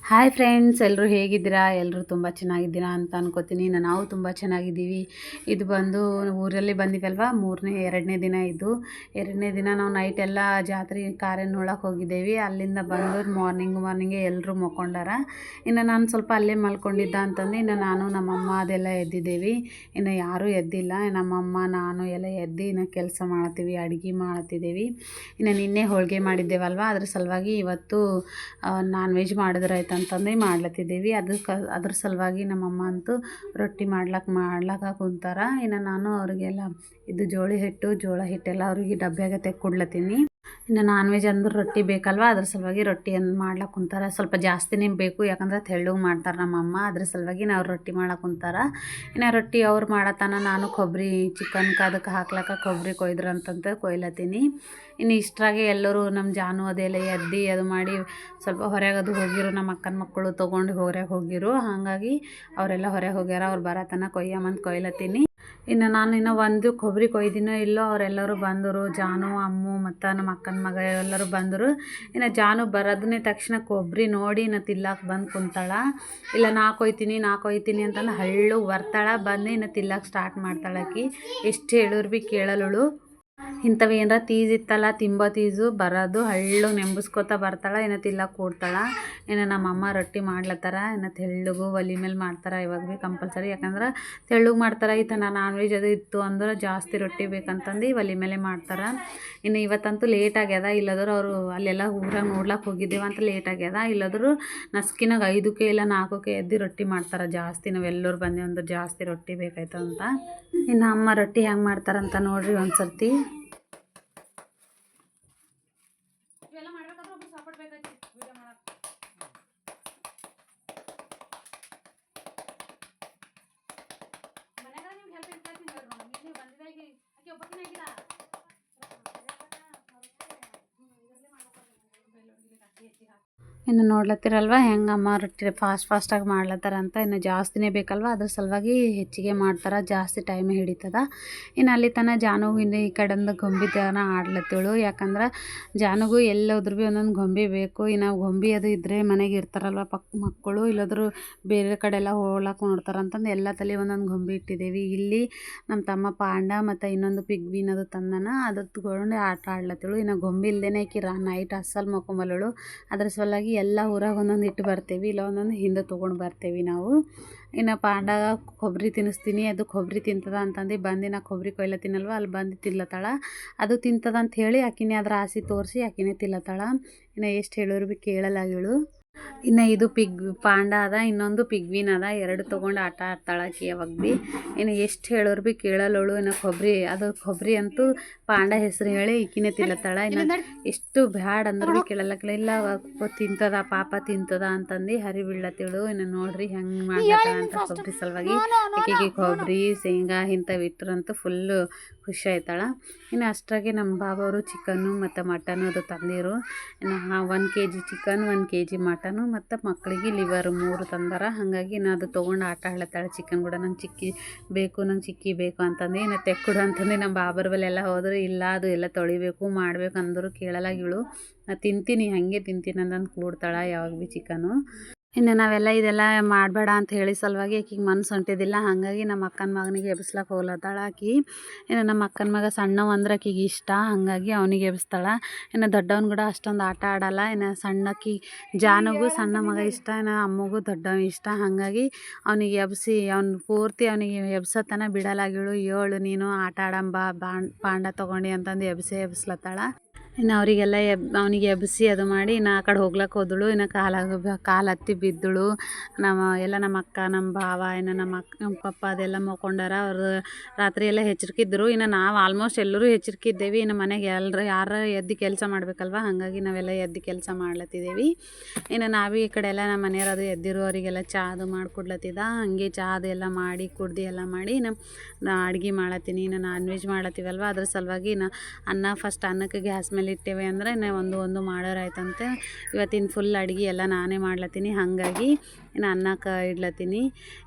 Hi friends, ಎಲ್ಲರೂ ಹೇಗಿದ್ದೀರಾ? ಎಲ್ಲರೂ ತುಂಬ ಚೆನ್ನಾಗಿದ್ದೀರಾ ಅಂತ ಅನ್ಕೋತೀನಿ. ನಾವು ತುಂಬ ಚೆನ್ನಾಗಿದ್ದೀವಿ. ಇದು ಬಂದು ಊರಲ್ಲಿ ಬಂದಿವಲ್ವ, ಎರಡನೇ ದಿನ ಇದು. ಎರಡನೇ ದಿನ ನಾವು ನೈಟ್ ಎಲ್ಲ ಜಾತ್ರೆ ಕಾರನ್ನು ನೋಡೋಕೆ ಹೋಗಿದ್ದೇವೆ. ಅಲ್ಲಿಂದ ಬಂದು ಮಾರ್ನಿಂಗೆ ಎಲ್ಲರೂ ಮಲ್ಕೊಂಡಾರ. ಇನ್ನು ನಾನು ಸ್ವಲ್ಪ ಅಲ್ಲೇ ಮಲ್ಕೊಂಡಿದ್ದ ಅಂತಂದು ಇನ್ನು ನಾನು ನಮ್ಮಮ್ಮ ಅದೆಲ್ಲ ಎದ್ದಿದ್ದೇವೆ. ಇನ್ನು ಯಾರೂ ಎದ್ದಿಲ್ಲ. ನಮ್ಮಮ್ಮ ನಾನು ಎಲ್ಲ ಎದ್ದು ಇನ್ನು ಕೆಲಸ ಮಾಡ್ತೀವಿ, ಅಡುಗೆ ಮಾಡ್ತಿದ್ದೇವೆ. ಇನ್ನು ನಿನ್ನೆ ಹೋಳಿಗೆ ಮಾಡಿದ್ದೇವಲ್ವ, ಅದ್ರ ಸಲುವಾಗಿ ಇವತ್ತು ನಾನ್ ವೆಜ್ ಮಾಡಿದ್ರಾಯ್ತು ಅಂತಂದು ಮಾಡ್ಲತ್ತಿದ್ದೀವಿ. ಅದ್ರ ಸಲುವಾಗಿ ನಮ್ಮಮ್ಮ ಅಂತೂ ರೊಟ್ಟಿ ಮಾಡ್ಲಕ್ಕ ಕುಂತಾರ. ಇನ್ನು ನಾನು ಅವರಿಗೆಲ್ಲ ಇದು ಜೋಳ ಹಿಟ್ಟೆಲ್ಲ ಅವ್ರಿಗೆ ಡಬ್ಬ್ಯಾಗ ಕೊಡ್ಲತ್ತೀನಿ. ಇನ್ನು ನಾನ್ ವೆಜ್ ಅಂದ್ರೆ ರೊಟ್ಟಿ ಬೇಕಲ್ವ, ಅದ್ರ ಸಲುವಾಗಿ ರೊಟ್ಟಿಯನ್ನು ಮಾಡ್ಲಕ್ಕೆ ಕುಂತಾರೆ. ಸ್ವಲ್ಪ ಜಾಸ್ತಿನೇ ಬೇಕು, ಯಾಕಂದ್ರೆ ತೆಳ್ಳಗೆ ಮಾಡ್ತಾರೆ ನಮ್ಮಮ್ಮ. ಅದ್ರ ಸಲುವಾಗಿ ನಾವು ರೊಟ್ಟಿ ಮಾಡಕ್ಕೆ ಕುಂತಾರೆ. ಇನ್ನು ರೊಟ್ಟಿ ಅವ್ರು ಮಾಡತ್ತಾನ ನಾನು ಕೊಬ್ಬರಿ ಚಿಕನ್ಗೆ ಅದಕ್ಕೆ ಹಾಕ್ಲಕ್ಕ ಕೊಬ್ಬರಿ ಕೊಯ್ದ್ರಂತಂತ ಕೊಯ್ಲತ್ತೀನಿ. ಇನ್ನು ಇಷ್ಟರಾಗೆ ಎಲ್ಲರೂ ನಮ್ಮ ಜಾನು ಅದೆಲ್ಲ ಎದ್ದು ಅದು ಮಾಡಿ ಸ್ವಲ್ಪ ಹೊರಗದು ಹೋಗಿರು. ನಮ್ಮ ಅಕ್ಕನ ಮಕ್ಕಳು ತೊಗೊಂಡು ಹೊರಗೆ ಹೋಗಿರು. ಹಾಗಾಗಿ ಅವರೆಲ್ಲ ಹೊರಗೆ ಹೋಗ್ಯಾರ. ಅವ್ರು ಬರತನ ಕೊಯ್ಲತ್ತೀನಿ. ಇನ್ನು ನಾನು ಒಂದು ಕೊಬ್ಬರಿ ಕೊಯ್ದಿನೋ ಇಲ್ಲೋ ಅವರೆಲ್ಲರೂ ಬಂದರು. ಜಾನು, ಅಮ್ಮು ಮತ್ತು ನಮ್ಮ ಅಕ್ಕನ ಮಗ ಎಲ್ಲರೂ ಬಂದರು. ಇನ್ನು ಜಾನು ಬರೋದನ್ನೇ ತಕ್ಷಣ ಕೊಬ್ಬರಿ ನೋಡಿ ಇನ್ನು ತಿಲ್ಲಕ್ಕೆ ಬಂದು ಕುಂತಾಳ. ಇಲ್ಲ ನಾ ಕೊಯ್ತೀನಿ ಅಂತಂದು ಹಳ್ಳು ಬರ್ತಾಳ. ಬಂದು ಇನ್ನು ತಿಲ್ಲಕ್ಕೆ ಸ್ಟಾರ್ಟ್ ಮಾಡ್ತಾಳಕಿ. ಎಷ್ಟು ಹೇಳಿದ್ರು ಭೀ ಕೇಳಲಳು. ಇಂಥವು ಏನಾರ ತೀಜಿತ್ತಲ್ಲ, ತೀಜು ಬರೋದು ಹಳ್ಳು ನೆಂಬಸ್ಕೊತಾ ಬರ್ತಾಳೆ. ಇನ್ನು ತಿಲ್ಲಕ್ಕೆ ಕೂಡ್ತಾಳೆ. ಇನ್ನು ನಮ್ಮಮ್ಮ ರೊಟ್ಟಿ ಮಾಡ್ಲತ್ತಾರ. ಇನ್ನು ತೆಳ್ಳಗೂ ಒಲೆ ಮೇಲೆ ಮಾಡ್ತಾರೆ ಇವಾಗ ಭೀ ಕಂಪಲ್ಸರಿ. ಯಾಕಂದ್ರೆ ತೆಳ್ಳಗೆ ಮಾಡ್ತಾರೆ. ನಾನ್ ವೆಜ್ ಅದು ಇತ್ತು ಅಂದ್ರೆ ಜಾಸ್ತಿ ರೊಟ್ಟಿ ಬೇಕಂತಂದು ಒಲೆ ಮೇಲೆ ಮಾಡ್ತಾರೆ. ಇನ್ನು ಇವತ್ತಂತೂ ಲೇಟ್ ಆಗ್ಯದ. ಇಲ್ಲದ್ರು ಅವರು ಅಲ್ಲೆಲ್ಲ ಊರಾಗ ನೋಡ್ಲಕ್ಕೆ ಹೋಗಿದ್ದೇವೆ ಅಂತ ಲೇಟ್ ಆಗ್ಯದ. ಇಲ್ಲದ್ರು ನಸ್ಕಿನಾಗ 5ಕ್ಕೆ ಇಲ್ಲ 4ಕ್ಕೆ ಎದ್ದು ರೊಟ್ಟಿ ಮಾಡ್ತಾರೆ. ಜಾಸ್ತಿ ನಾವೆಲ್ಲರೂ ಬಂದೇವು ಅಂದ್ರೆ ಜಾಸ್ತಿ ರೊಟ್ಟಿ ಬೇಕಾಯ್ತು ಅಂತ. ಇನ್ನು ಅಮ್ಮ ರೊಟ್ಟಿ ಹೆಂಗೆ ಮಾಡ್ತಾರಂತ ನೋಡ್ರಿ ಒಂದು ಸರ್ತಿ. ಇನ್ನು ನೋಡ್ಲತ್ತಿರಲ್ವ ಹೆಂಗೆ ಅಮ್ಮ ರೊಟ್ಟಿ ಫಾಸ್ಟಾಗಿ ಮಾಡ್ಲತ್ತಾರ ಅಂತ. ಇನ್ನು ಜಾಸ್ತಿನೇ ಬೇಕಲ್ವ, ಅದ್ರ ಸಲುವಾಗಿ ಹೆಚ್ಚಿಗೆ ಮಾಡ್ತಾರೆ. ಜಾಸ್ತಿ ಟೈಮ್ ಹಿಡಿತದ. ಇನ್ನು ಅಲ್ಲಿ ತನಕ ಜಾನುಗೂ ಇನ್ನು ಈ ಕಡೆಯಿಂದ ಗೊಂಬೆ ತನ ಆಡ್ಲತ್ತೇಳು. ಯಾಕಂದ್ರೆ ಜಾನುಗೂ ಎಲ್ಲೋದ್ರೂ ಭೀ ಒಂದೊಂದು ಗೊಂಬೆ ಬೇಕು. ಇನ್ನು ಗೊಂಬೆ ಅದು ಇದ್ದರೆ ಮನೆಗೆ ಇರ್ತಾರಲ್ವ ಮಕ್ಕಳು, ಇಲ್ಲದ್ರು ಬೇರೆ ಕಡೆ ಎಲ್ಲ ಹೋಗ್ಲಕ್ಕೆ ನೋಡ್ತಾರೆ ಅಂತಂದು ಎಲ್ಲ ತಲೆ ಒಂದೊಂದು ಗೊಂಬೆ ಇಟ್ಟಿದ್ದೇವೆ. ಇಲ್ಲಿ ನಮ್ಮ ತಮ್ಮ ಪಾಂಡ ಮತ್ತು ಇನ್ನೊಂದು ಪಿಗ್ವಿನ್ ಅದು ತಂದನ, ಅದು ತಗೊಂಡು ಆಟ ಆಡ್ಲತ್ತೇಳು. ಇನ್ನು ಗೊಂಬೆ ಇಲ್ಲದೇ ನೈಟ್ ಅಸ್ಸಲು ಮಕ್ಕೊಂಬಲ್ಲಳು. ಅದ್ರ ಸಲುವಾಗಿ ಎಲ್ಲ ಊರಾಗ ಒಂದೊಂದು ಇಟ್ಟು ಬರ್ತೀವಿ, ಇಲ್ಲ ಒಂದೊಂದು ಹಿಂದೆ ತೊಗೊಂಡು ಬರ್ತೀವಿ ನಾವು. ಇನ್ನು ಪಾಂಡಾಗ ಕೊಬ್ಬರಿ ತಿನ್ನಿಸ್ತೀನಿ. ಅದು ಕೊಬ್ಬರಿ ತಿಂತದ ಅಂತಂದು ಬಂದು ನಾ ಕೊಬ್ಬರಿ ಕೊಯ್ಲತ್ತೀನಲ್ವ, ಅಲ್ಲಿ ಬಂದು ತಿನ್ಲತ್ತಾಳ. ಅದು ತಿಂತದ ಅಂತ ಹೇಳಿ ಆಕಿನೇ ಅದ್ರ ಆಸೆ ತೋರಿಸಿ ಆಕಿನೇ ತಿನ್ಲತ್ತಾಳ. ಇನ್ನು ಎಷ್ಟು ಹೇಳೋರು ಭೀ ಕೇಳಲಾಗಿಳು. ಇನ್ನು ಇದು ಪಾಂಡ ಅದ, ಇನ್ನೊಂದು ಪಿಗ್ವಿನ್ ಅದ. ಎರಡು ತೊಗೊಂಡು ಆಟ ಆಡ್ತಾಳೆ ಆಕಿ ಯಾವಾಗ ಭೀ. ಇನ್ನು ಎಷ್ಟು ಹೇಳೋರು ಭೀ ಕೇಳಲವಳು. ಇನ್ನು ಕೊಬ್ಬರಿ ಅಂತೂ ಪಾಂಡ ಹೆಸರು ಹೇಳಿ ಈಕಿನೇ ತಿನ್ಲತ್ತಾಳ. ಇನ್ನು ಎಷ್ಟು ಬ್ಯಾಡ್ ಅಂದ್ರೆ ಭೀ ಕೇಳಲಕ್ಕಿಲ್ಲ. ಇಲ್ಲ ತಿಂತದ ಪಾಪ ತಿಂತದ ಅಂತಂದು ಹರಿ ಬೀಳತ್ತೇಳು. ಇನ್ನು ನೋಡ್ರಿ ಹೆಂಗೆ ಮಾಡ್ಲತ್ತಾಳ ಅಂತ ಕೊಬ್ಬರಿ ಸಲುವಾಗಿ. ಆಕೆಗೆ ಕೊಬ್ಬರಿ ಶೇಂಗಾ ಇಂಥವು ಇಟ್ಟರಂತೂ ಫುಲ್ಲು ಖುಷಿ ಆಯ್ತಾಳ. ಇನ್ನು ಅಷ್ಟ್ರಾಗೆ ನಮ್ಮ ಬಾಬವರು ಚಿಕನ್ನು ಮತ್ತು ಮಟನು ಅದು ತಂದಿರು. ಇನ್ನು 1 kg ಚಿಕನ್, 1 kg ಮಟನು ಮತ್ತು ಮಕ್ಕಳಿಗೆ ಲಿವರು 3 ತಂದಾರ. ಹಾಗಾಗಿ ನಾನು ಅದು ತೊಗೊಂಡು ಆಟ ಆಡ್ಲತ್ತಾಳೆ ಚಿಕನ್ ಕೂಡ. ನಂಗೆ ಚಿಕ್ಕಿ ಬೇಕು ಅಂತಂದು. ಇನ್ನು ತೆಕ್ಕೊಡು ಅಂತಂದು ನಮ್ಮ ಬಾಬರ ಬಲ್ಲೆಲ್ಲ ಹೋದ್ರೆ ಇಲ್ಲ ಅದು ಎಲ್ಲ ತೊಳಿಬೇಕು ಮಾಡಬೇಕು ಅಂದರು. ಕೇಳಲಾಗಿಳು. ನಾನು ತಿಂತೀನಿ ಹಾಗೆ ತಿಂತೀನಿ ಅಂತಂದು ಕೂಡ್ತಾಳೆ ಯಾವಾಗ ಭೀ ಚಿಕನು. ಇನ್ನು ನಾವೆಲ್ಲ ಇದೆಲ್ಲ ಮಾಡಬೇಡ ಅಂತ ಹೇಳಿ ಸಲುವಾಗಿ ಆಕಿಗೆ ಮನಸ್ಸು ಹೊಂಟಿದ್ದಿಲ್ಲ. ಹಾಗಾಗಿ ನಮ್ಮ ಅಕ್ಕನ ಮಗನಿಗೆ ಎಬ್ಸ್ಲಕ್ಕೆ ಹೋಗ್ಲತ್ತಾಳ ಆಕಿ. ಇನ್ನು ನಮ್ಮ ಅಕ್ಕನ ಮಗ ಸಣ್ಣವ ಅಂದ್ರೆ ಆಕಿಗೆ ಇಷ್ಟ, ಹಾಗಾಗಿ ಅವನಿಗೆ ಎಬ್ಸ್ತಾಳೆ. ಇನ್ನು ದೊಡ್ಡವನು ಕೂಡ ಅಷ್ಟೊಂದು ಆಟ ಆಡಲ್ಲ. ಇನ್ನು ಸಣ್ಣಕ್ಕಿ ಜಾನುಗೂ ಸಣ್ಣ ಮಗ ಇಷ್ಟ, ಇನ್ನು ಅಮ್ಮಗೂ ದೊಡ್ಡವ ಇಷ್ಟ. ಹಾಗಾಗಿ ಅವನಿಗೆ ಎಬ್ಸಿ ಪೂರ್ತಿ ಅವನಿಗೆ ಎಬ್ಸತನ ಬಿಡಲಾಗಿಳು. ಏಳು ನೀನು ಆಟ ಆಡಂಬ ಪಾಂಡ ತೊಗೊಂಡು ಅಂತಂದು ಎಬ್ಸ್ಲತ್ತಾಳ. ಇನ್ನು ಅವರಿಗೆಲ್ಲ ಅವನಿಗೆ ಎಬ್ಬಿಸಿ ಅದು ಮಾಡಿ ಇನ್ನು ಆ ಕಡೆ ಹೋಗ್ಲಕ್ಕೆ ಹೋದಳು. ಇನ್ನು ಕಾಲು ಹತ್ತಿ ಬಿದ್ದಳು. ನಮ್ಮ ಅಕ್ಕ, ನಮ್ಮ ಭಾವ, ಇನ್ನು ನಮ್ಮ ಪಪ್ಪ ಅದೆಲ್ಲ ಮಲ್ಕೊಂಡಾರ. ಅವರು ರಾತ್ರಿ ಎಲ್ಲ ಎಚ್ಚರಿಕಿದ್ರು. ಇನ್ನು ನಾವು ಆಲ್ಮೋಸ್ಟ್ ಎಲ್ಲರೂ ಎಚ್ಚರಿಕಿದ್ದೇವೆ. ಇನ್ನು ಮನೆಗೆ ಯಾರು ಎದ್ದು ಕೆಲಸ ಮಾಡಬೇಕಲ್ವ, ಹಾಗಾಗಿ ನಾವೆಲ್ಲ ಎದ್ದು ಕೆಲಸ ಮಾಡ್ಲತ್ತಿದ್ದೇವೆ. ಇನ್ನು ನಾವೇ ಈ ಕಡೆ ಎಲ್ಲ ನಮ್ಮ ಮನೆಯವರು ಎದ್ದಿರು ಅವರಿಗೆಲ್ಲ ಚಹಾ ಅದು ಮಾಡಿಕೊಡ್ಲತ್ತಿದ್ದ. ಹಾಗೆ ಚಹಾ ಅದೆಲ್ಲ ಮಾಡಿ ಕುಡ್ದು ಎಲ್ಲ ಮಾಡಿ ನಾ ಅಡುಗೆ ಮಾಡತ್ತೀನಿ. ಇನ್ನು ನಾನ್ ವೆಜ್ ಮಾಡತ್ತೀವಲ್ವ, ಅದ್ರ ಸಲುವಾಗಿ ಅನ್ನಕ್ಕೆ ಗ್ಯಾಸ್ ಮೇಲೆ ಇಟ್ಟೇವೆ ಅಂದರೆ ಒಂದು ಮಾಡೋರಾಯ್ತಂತೆ. ಇವತ್ತಿನ ಫುಲ್ ಅಡುಗೆ ಎಲ್ಲ ನಾನೇ ಮಾಡ್ಲತ್ತೀನಿ. ಹಾಗಾಗಿ ಇನ್ನು ಅನ್ನಕ್ಕೆ ಇಡ್ಲತ್ತೀನಿ.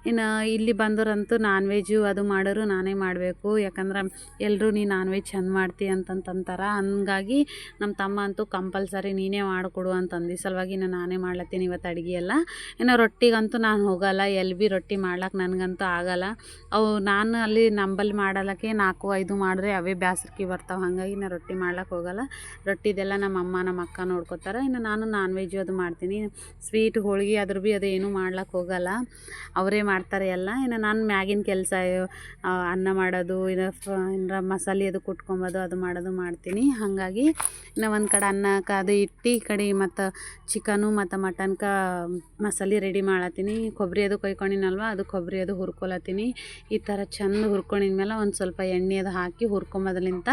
ಇನ್ನು ಇಲ್ಲಿ ಬಂದೋರಂತೂ ನಾನ್ ವೆಜ್ಜು ಅದು ಮಾಡೋರು ನಾನೇ ಮಾಡಬೇಕು, ಯಾಕಂದ್ರೆ ಎಲ್ಲರೂ ನೀ ನಾನ್ ವೆಜ್ ಚಂದ ಮಾಡ್ತಿ ಅಂತಂತಾರೆ. ಹಂಗಾಗಿ ನಮ್ಮ ತಮ್ಮ ಅಂತೂ ಕಂಪಲ್ಸರಿ ನೀನೇ ಮಾಡಿಕೊಡು ಅಂತಂದು ಸಲುವಾಗಿ ನಾನೇ ಮಾಡ್ಲತ್ತೀನಿ ಇವತ್ತು ಅಡುಗೆ ಎಲ್ಲ. ಇನ್ನು ರೊಟ್ಟಿಗಂತೂ ನಾನು ಹೋಗಲ್ಲ, ಎಲ್ಲಿ ಭೀ ರೊಟ್ಟಿ ಮಾಡ್ಲಿಕ್ಕೆ ನನಗಂತೂ ಆಗಲ್ಲ. ಅವು ನಾನು ಅಲ್ಲಿ ನಂಬಲ್ಲಿ ಮಾಡಲಕ್ಕೆ 4-5 ಮಾಡಿದ್ರೆ ಅವೇ ಬೇಸರಿಕೆ ಬರ್ತಾವೆ. ಹಾಗಾಗಿ ನಾನು ರೊಟ್ಟಿ ಮಾಡ್ಲಿಕ್ಕೆ ಹೋಗಲ್ಲ. ರೊಟ್ಟಿದೆಲ್ಲ ನಮ್ಮ ಅಮ್ಮ ನಮ್ಮ ಅಕ್ಕ ನೋಡ್ಕೊತಾರೆ. ಇನ್ನು ನಾನು ನಾನ್ ವೆಜ್ ಅದು ಮಾಡ್ತೀನಿ. ಸ್ವೀಟ್ ಹೋಳ್ಗೆ ಅದ್ರ ಭೀ ಅದು ಏನೂ ಮಾಡ್ಲಿಕ್ಕೆ ಹೋಗಲ್ಲ, ಅವರೇ ಮಾಡ್ತಾರೆ ಎಲ್ಲ. ಇನ್ನು ನಾನು ಮ್ಯಾಗಿನ ಕೆಲಸ ಅನ್ನ ಮಾಡೋದು, ಏನಾರ ಮಸಾಲೆ ಅದು ಕುಟ್ಕೊಂಬೋದು ಅದು ಮಾಡೋದು ಮಾಡ್ತೀನಿ. ಹಾಗಾಗಿ ಇನ್ನು ಒಂದು ಕಡೆ ಅನ್ನಕ್ಕೆ ಅದು ಇಟ್ಟು ಈ ಕಡೆ ಮತ್ತು ಚಿಕನು ಮತ್ತು ಮಟನ್ಗೆ ಮಸಾಲೆ ರೆಡಿ ಮಾಡತ್ತೀನಿ. ಕೊಬ್ಬರಿ ಅದು ಕೊಯ್ಕೊಂಡಿನಲ್ವ, ಅದು ಕೊಬ್ಬರಿ ಅದು ಹುರ್ಕೊಳತ್ತೀನಿ. ಈ ಥರ ಚಂದ ಹುರ್ಕೊಂಡಿದ್ಮೇಲೆ ಒಂದು ಸ್ವಲ್ಪ ಎಣ್ಣೆ ಅದು ಹಾಕಿ ಹುರ್ಕೊಂಬದ್ಲಿಂತ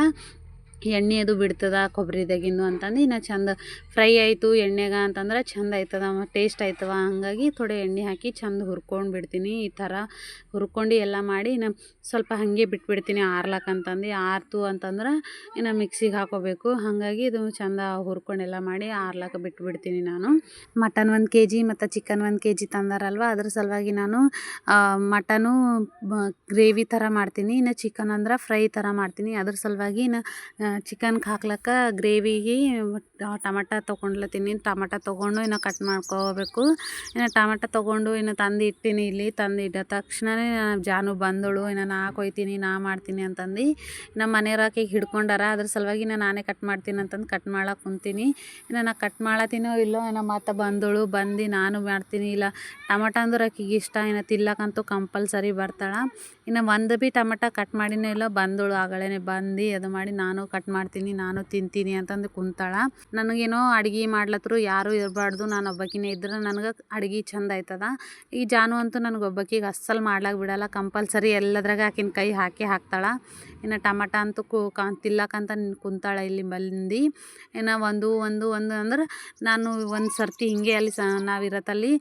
ಎಣ್ಣೆ ಅದು ಬಿಡ್ತದ ಕೊಬ್ಬರಿದಾಗಿಂದು ಅಂತಂದು ಇನ್ನು ಚಂದ ಫ್ರೈ ಆಯಿತು ಎಣ್ಣೆಗೆ ಅಂತಂದ್ರೆ ಚಂದ ಆಯ್ತದ, ಟೇಸ್ಟ್ ಆಯ್ತವ. ಹಾಗಾಗಿ ಥೋಡೆ ಎಣ್ಣೆ ಹಾಕಿ ಚಂದ ಹುರ್ಕೊಂಡು ಬಿಡ್ತೀನಿ. ಈ ಥರ ಹುರ್ಕೊಂಡು ಎಲ್ಲ ಮಾಡಿ ಇನ್ನು ಸ್ವಲ್ಪ ಹಾಗೆ ಬಿಟ್ಬಿಡ್ತೀನಿ ಆರ್ಲಕ್ಕಂತಂದು. ಆರ್ತು ಅಂತಂದ್ರೆ ಇನ್ನು ಮಿಕ್ಸಿಗೆ ಹಾಕೋಬೇಕು. ಹಾಗಾಗಿ ಇದು ಚಂದ ಹುರ್ಕೊಂಡೆಲ್ಲ ಮಾಡಿ ಆರ್ಲಕ್ಕೆ ಬಿಟ್ಬಿಡ್ತೀನಿ ನಾನು. ಮಟನ್ 1 kg ಮತ್ತು ಚಿಕನ್ 1 kg ತಂದಾರಲ್ವ, ಅದ್ರ ಸಲುವಾಗಿ ನಾನು ಮಟನು ಗ್ರೇವಿ ಥರ ಮಾಡ್ತೀನಿ, ಇನ್ನು ಚಿಕನ್ ಅಂದ್ರೆ ಫ್ರೈ ಥರ ಮಾಡ್ತೀನಿ. ಅದ್ರ ಸಲುವಾಗಿ ಇನ್ನು ಚಿಕನ್ಗೆ ಹಾಕ್ಲಕ್ಕ ಗ್ರೇವಿಗೆ ಟಮಾಟ ತೊಗೊಂಡ್ಲತ್ತೀನಿ. ಟಮಾಟ ತೊಗೊಂಡು ಇನ್ನು ಕಟ್ ಮಾಡ್ಕೋಬೇಕು. ಇನ್ನು ಟಮಾಟ ತೊಗೊಂಡು ಇನ್ನು ತಂದು ಇಟ್ಟಿನಿ. ಇಲ್ಲಿ ತಂದು ಇಟ್ಟ ತಕ್ಷಣವೇ ಜಾನು ಬಂದಳು, ಇನ್ನು ನಾ ಕೊಯ್ತೀನಿ ನಾ ಮಾಡ್ತೀನಿ ಅಂತಂದು ನಮ್ಮ ಮನೆಯವ್ರಾಕಿ ಹಿಡ್ಕೊಂಡಾರ. ಅದ್ರ ಸಲುವಾಗಿ ನಾನೇ ಕಟ್ ಮಾಡ್ತೀನಿ ಅಂತಂದು ಕಟ್ ಮಾಡಕ್ಕೆ ಕುಂತೀನಿ. ಇನ್ನು ನಾ ಕಟ್ ಮಾಡತ್ತೀನೋ ಇಲ್ಲೋ ಇನ್ನು ಮತ್ತೆ ಬಂದಳು, ಬಂದು ನಾನು ಮಾಡ್ತೀನಿ. ಇಲ್ಲ ಟಮಾಟ ಅಂದ್ರೆ ಆಕಿಗೆ ಇಷ್ಟ, ಇನ್ನು ತಿಲ್ಲಕ್ಕಂತೂ ಕಂಪಲ್ಸರಿ ಬರ್ತಾಳೆ. ಇನ್ನು ಒಂದು ಭೀ ಟಮಾಟ ಕಟ್ ಮಾಡಿನೋ ಇಲ್ಲೋ ಬಂದಳು, ಆಗಳೇ ಬಂದು ಅದು ಮಾಡಿ ನಾನು ಕಟ್ ಮಾಡ್ತೀನಿ ನಾನು ತಿಂತೀನಿ ಅಂತಂದು ಕುಂತಾಳೆ. ನನಗೇನೋ ಅಡುಗೆ ಮಾಡ್ಲತ್ರು ಯಾರೂ ಇರಬಾರ್ದು, ನಾನು ಒಬ್ಬಾಕಿನೇ ಇದ್ರೆ ನನಗೆ ಅಡುಗೆ ಚಂದ ಆಯ್ತದ. ಈ ಜಾನು ಅಂತೂ ನನಗೆ ಒಬ್ಬಾಕಿಗೆ ಅಸ್ಸಲು ಮಾಡ್ಲಾಕ ಬಿಡಲ್ಲ, ಕಂಪಲ್ಸರಿ ಎಲ್ಲದ್ರಾಗ ಆಕಿನ ಕೈ ಹಾಕ್ತಾಳೆ. ಇನ್ನು ಟಮಾಟ ಅಂತೂ ತಿಲ್ಲಕ್ಕಂತ ಕುಂತಾಳೆ ಇಲ್ಲಿ ಬಂದು. ಇನ್ನು ಒಂದು ಅಂದ್ರೆ ನಾನು ಒಂದು ಸರ್ತಿ ಹಿಂಗೆ ಅಲ್ಲಿ ನಾವಿರತ್ತಲ್ಲಿ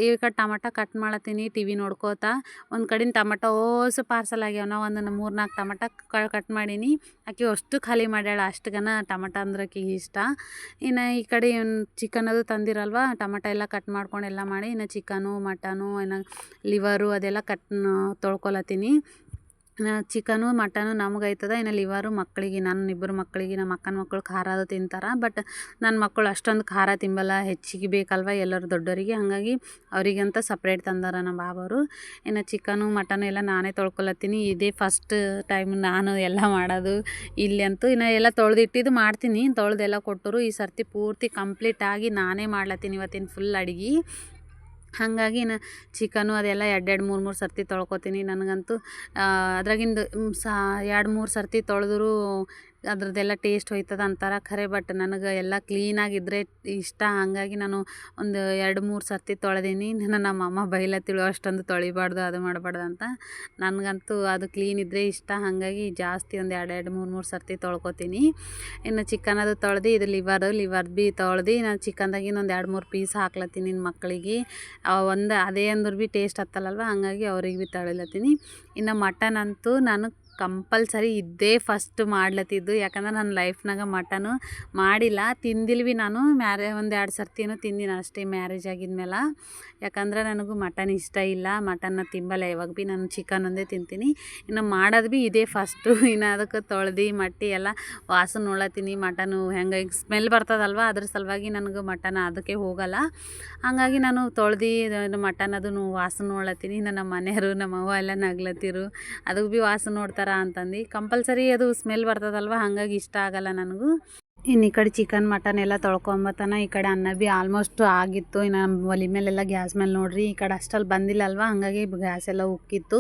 ಈಗ ಟಮಾಟ ಕಟ್ ಮಾಡತ್ತೀನಿ ಟಿ ವಿ ನೋಡ್ಕೋತಾ. ಒಂದು ಕಡೆಯಿಂದ ಟಮಾಟ ಓಸು ಪಾರ್ಸಲ್ ಆಗ್ಯಾವ. ನಾವು ಒಂದು 3-4 ಟಮಾಟ ಕಟ್ ಮಾಡೀನಿ. ಆಕೆ ಅಷ್ಟು ಖಾಲಿ ಮಾಡ್ಯಾಳ, ಅಷ್ಟುಗನ ಟಮಾಟ ಅಂದ್ರೆ ಆಕೆಗೆ ಇಷ್ಟ. ಇನ್ನು ಈ ಕಡೆ ಚಿಕನ್ ಅದು ತಂದಿರಲ್ವ, ಟಮಾಟ ಎಲ್ಲ ಕಟ್ ಮಾಡ್ಕೊಂಡು ಎಲ್ಲ ಮಾಡಿ ಇನ್ನು ಚಿಕನು ಮಟನು ಇನ್ನು ಲಿವರು ಅದೆಲ್ಲ ತೊಳ್ಕೊಳತ್ತೀನಿ. ಚಿಕನು ಮಟನು ನಮಗೈತದ, ಇನ್ನು ಲಿವರು ಮಕ್ಕಳಿಗೆ, ನನ್ನ 2 ಮಕ್ಕಳಿಗೆ. ನಮ್ಮ ಅಕ್ಕನ ಮಕ್ಕಳು ಖಾರ ಅದು ತಿಂತಾರೆ, ಬಟ್ ನನ್ನ ಮಕ್ಕಳು ಅಷ್ಟೊಂದು ಖಾರ ತಿಂಬಲ್ಲ, ಹೆಚ್ಚಿಗೆ ಬೇಕಲ್ವ ಎಲ್ಲರೂ ದೊಡ್ಡವರಿಗೆ. ಹಾಗಾಗಿ ಅವರಿಗಂತ ಸಪ್ರೇಟ್ ತಂದಾರ ನಮ್ಮ ಬಾಬವರು. ಇನ್ನು ಚಿಕನು ಮಟನು ಎಲ್ಲ ನಾನೇ ತೊಳ್ಕೊಳತ್ತೀನಿ. ಇದೇ ಫಸ್ಟ್ ಟೈಮ್ ನಾನು ಎಲ್ಲ ಮಾಡೋದು ಇಲ್ಲಿ ಅಂತೂ. ಇನ್ನು ಎಲ್ಲ ತೊಳೆದಿಟ್ಟಿದ್ದು ಮಾಡ್ತೀನಿ, ತೊಳೆದೆಲ್ಲ ಕೊಟ್ಟರು. ಈ ಸರ್ತಿ ಪೂರ್ತಿ ಕಂಪ್ಲೀಟಾಗಿ ನಾನೇ ಮಾಡ್ಲತ್ತೀನಿ ಇವತ್ತಿನ ಫುಲ್ ಅಡುಗೆ. ಹಾಗಾಗಿ ನಾ ಚಿಕನು ಅದೆಲ್ಲ 2-3 ಸರ್ತಿ ತೊಳ್ಕೊತೀನಿ. ನನಗಂತೂ ಅದ್ರಾಗಿಂದು 2-3 ಸರ್ತಿ ತೊಳೆದ್ರೂ ಅದ್ರದ್ದೆಲ್ಲ ಟೇಸ್ಟ್ ಹೋಯ್ತದ ಅಂತಾರೆ ಖರೆ, ಬಟ್ ನನಗೆ ಎಲ್ಲ ಕ್ಲೀನಾಗಿದ್ದರೆ ಇಷ್ಟ. ಹಾಗಾಗಿ ನಾನು ಒಂದು 2-3 ಸರ್ತಿ ತೊಳೆದೀನಿ. ನಮ್ಮ ಅಮ್ಮ ಬೈಲತ್ತಿಳು ಅಷ್ಟೊಂದು ತೊಳಿಬಾರ್ದು ಅದು ಮಾಡಬಾರ್ದು ಅಂತ. ನನಗಂತೂ ಅದು ಕ್ಲೀನ್ ಇದ್ದರೆ ಇಷ್ಟ, ಹಾಗಾಗಿ ಜಾಸ್ತಿ ಒಂದು 2-3 ಸರ್ತಿ ತೊಳ್ಕೊತೀನಿ. ಇನ್ನು ಚಿಕನ್ ಅದು ತೊಳೆದು ಇದು ಲಿವರ್ ಭೀ ತೊಳೆದು ನಾನು ಚಿಕನ್ದಾಗಿನ ಒಂದು 2-3 ಪೀಸ್ ಹಾಕ್ಲತ್ತೀನಿ ಮಕ್ಕಳಿಗೆ. ಒಂದು ಅದೇ ಅಂದ್ರೆ ಭೀ ಟೇಸ್ಟ್ ಹತ್ತಲ್ಲಲ್ವ, ಹಾಗಾಗಿ ಅವ್ರಿಗೆ ಭೀ ತೊಳಿಲತ್ತೀನಿ. ಇನ್ನು ಮಟನ್ ಅಂತೂ ನಾನು ಕಂಪಲ್ಸರಿ ಇದ್ದೇ ಫಸ್ಟ್ ಮಾಡ್ಲತ್ತಿದ್ದು, ಯಾಕಂದ್ರೆ ನನ್ನ ಲೈಫ್ನಾಗ ಮಟನು ಮಾಡಿಲ್ಲ, ತಿಂದಿಲ್ಲ ಭೀ ನಾನು. ಒಂದು 2 ಸರ್ತಿ ಏನೋ ತಿಂದಿನಿ ಅಷ್ಟೇ ಮ್ಯಾರೇಜ್ ಆಗಿದ್ಮೇಲೆ. ಯಾಕಂದ್ರೆ ನನಗೂ ಮಟನ್ ಇಷ್ಟ ಇಲ್ಲ, ಮಟನ್ನ ತಿಂಬಲ್ಲ ಯಾವಾಗ ಭೀ. ನಾನು ಚಿಕನ್ ಒಂದೇ ತಿಂತೀನಿ. ಇನ್ನು ಮಾಡೋದು ಭೀ ಇದೇ ಫಸ್ಟು. ಇನ್ನು ಅದಕ್ಕೆ ತೊಳೆದು ಮಟ್ಟಿ ಎಲ್ಲ ವಾಸನೆ ನೋಡ್ಲತ್ತೀನಿ. ಮಟನು ಹೆಂಗೆ ಸ್ಮೆಲ್ ಬರ್ತದಲ್ವ, ಅದ್ರ ಸಲುವಾಗಿ ನನಗೆ ಮಟನ್ ಅದಕ್ಕೆ ಹೋಗಲ್ಲ. ಹಾಗಾಗಿ ನಾನು ತೊಳೆದು ಮಟನ್ ಅದನ್ನು ವಾಸನೆ ನೋಡ್ಲತ್ತೀನಿ. ಇನ್ನು ನಮ್ಮ ಮನೆಯವರು ನಮ್ಮವ್ವ ಎಲ್ಲ ನಗ್ಲತ್ತಿರು, ಅದಕ್ಕೆ ಭೀ ವಾಸನೆ ನೋಡ್ತಾರೆ ಅಂತಂದು. ಕಂಪಲ್ಸರಿ ಅದು ಸ್ಮೆಲ್ ಬರ್ತದಲ್ವ, ಹಾಗಾಗಿ ಇಷ್ಟ ಆಗಲ್ಲ ನನಗೂ. ಇನ್ನು ಈ ಕಡೆ ಚಿಕನ್ ಮಟನ್ ಎಲ್ಲ ತೊಳ್ಕೊಂಬತ್ತಾನ. ಈ ಕಡೆ ಅನ್ನ ಭೀ ಆಲ್ಮೋಸ್ಟ್ ಆಗಿತ್ತು. ಇನ್ನು ಒಲೆ ಮೇಲೆಲ್ಲ ಗ್ಯಾಸ್ ಮೇಲೆ ನೋಡ್ರಿ, ಈ ಕಡೆ ಅಷ್ಟಲ್ಲಿ ಬಂದಿಲ್ಲ ಅಲ್ವ, ಹಾಗಾಗಿ ಗ್ಯಾಸ್ ಎಲ್ಲ ಉಕ್ಕಿತ್ತು.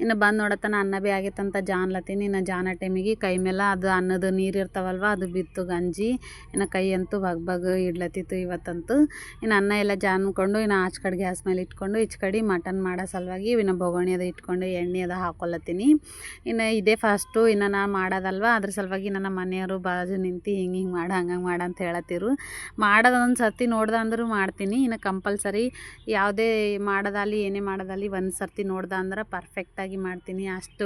ಇನ್ನು ಬಂದು ನೋಡತ್ತಾನ ಅನ್ನ ಭೀ ಆಗೈತಂತ ಜಾನ್ಲತ್ತೀನಿ. ಇನ್ನು ಜಾನ ಟೈಮಿಗೆ ಕೈ ಮೇಲೆ ಅದು ಅನ್ನದ ನೀರು ಇರ್ತಾವಲ್ವ ಅದು ಬಿತ್ತು ಗಂಜಿ. ಇನ್ನು ಕೈ ಅಂತೂ ಬಗ್ ಇಡ್ಲತ್ತಿತ್ತು ಇವತ್ತಂತೂ. ಇನ್ನು ಅನ್ನ ಎಲ್ಲ ಜಾನ್ಕೊಂಡು ಇನ್ನು ಆಚೆ ಕಡೆ ಗ್ಯಾಸ್ ಮೇಲೆ ಇಟ್ಕೊಂಡು ಈಚೆ ಕಡೆ ಮಟನ್ ಮಾಡೋ ಸಲುವಾಗಿ ಇನ್ನು ಬೊಗಣಿ ಅದು ಇಟ್ಕೊಂಡು ಎಣ್ಣೆ ಅದು ಹಾಕೊಳತ್ತೀನಿ. ಇನ್ನು ಇದೇ ಫಸ್ಟು ಇನ್ನು ನಾನು ಮಾಡೋದಲ್ವ, ಅದ್ರ ಸಲುವಾಗಿ ನನ್ನ ಮನೆಯವರು ಬಾಜು ನಿಂತು ಹಿಂಗೆ ಮಾಡು ಹಂಗೆ ಮಾಡು ಅಂತ ಹೇಳತ್ತಿರು. ಮಾಡೋದೊಂದು ಸರ್ತಿ ನೋಡ್ದೆ ಅಂದರೂ ಮಾಡ್ತೀನಿ. ಇನ್ನು ಕಂಪಲ್ಸರಿ ಯಾವುದೇ ಮಾಡೋದಾಗಲಿ ಏನೇ ಮಾಡೋದಾಗಲಿ ಒಂದು ಸರ್ತಿ ನೋಡ್ದೆ ಅಂದ್ರೆ ಪರ್ಫೆಕ್ಟಾಗಿ ಮಾಡ್ತೀನಿ. ಅಷ್ಟು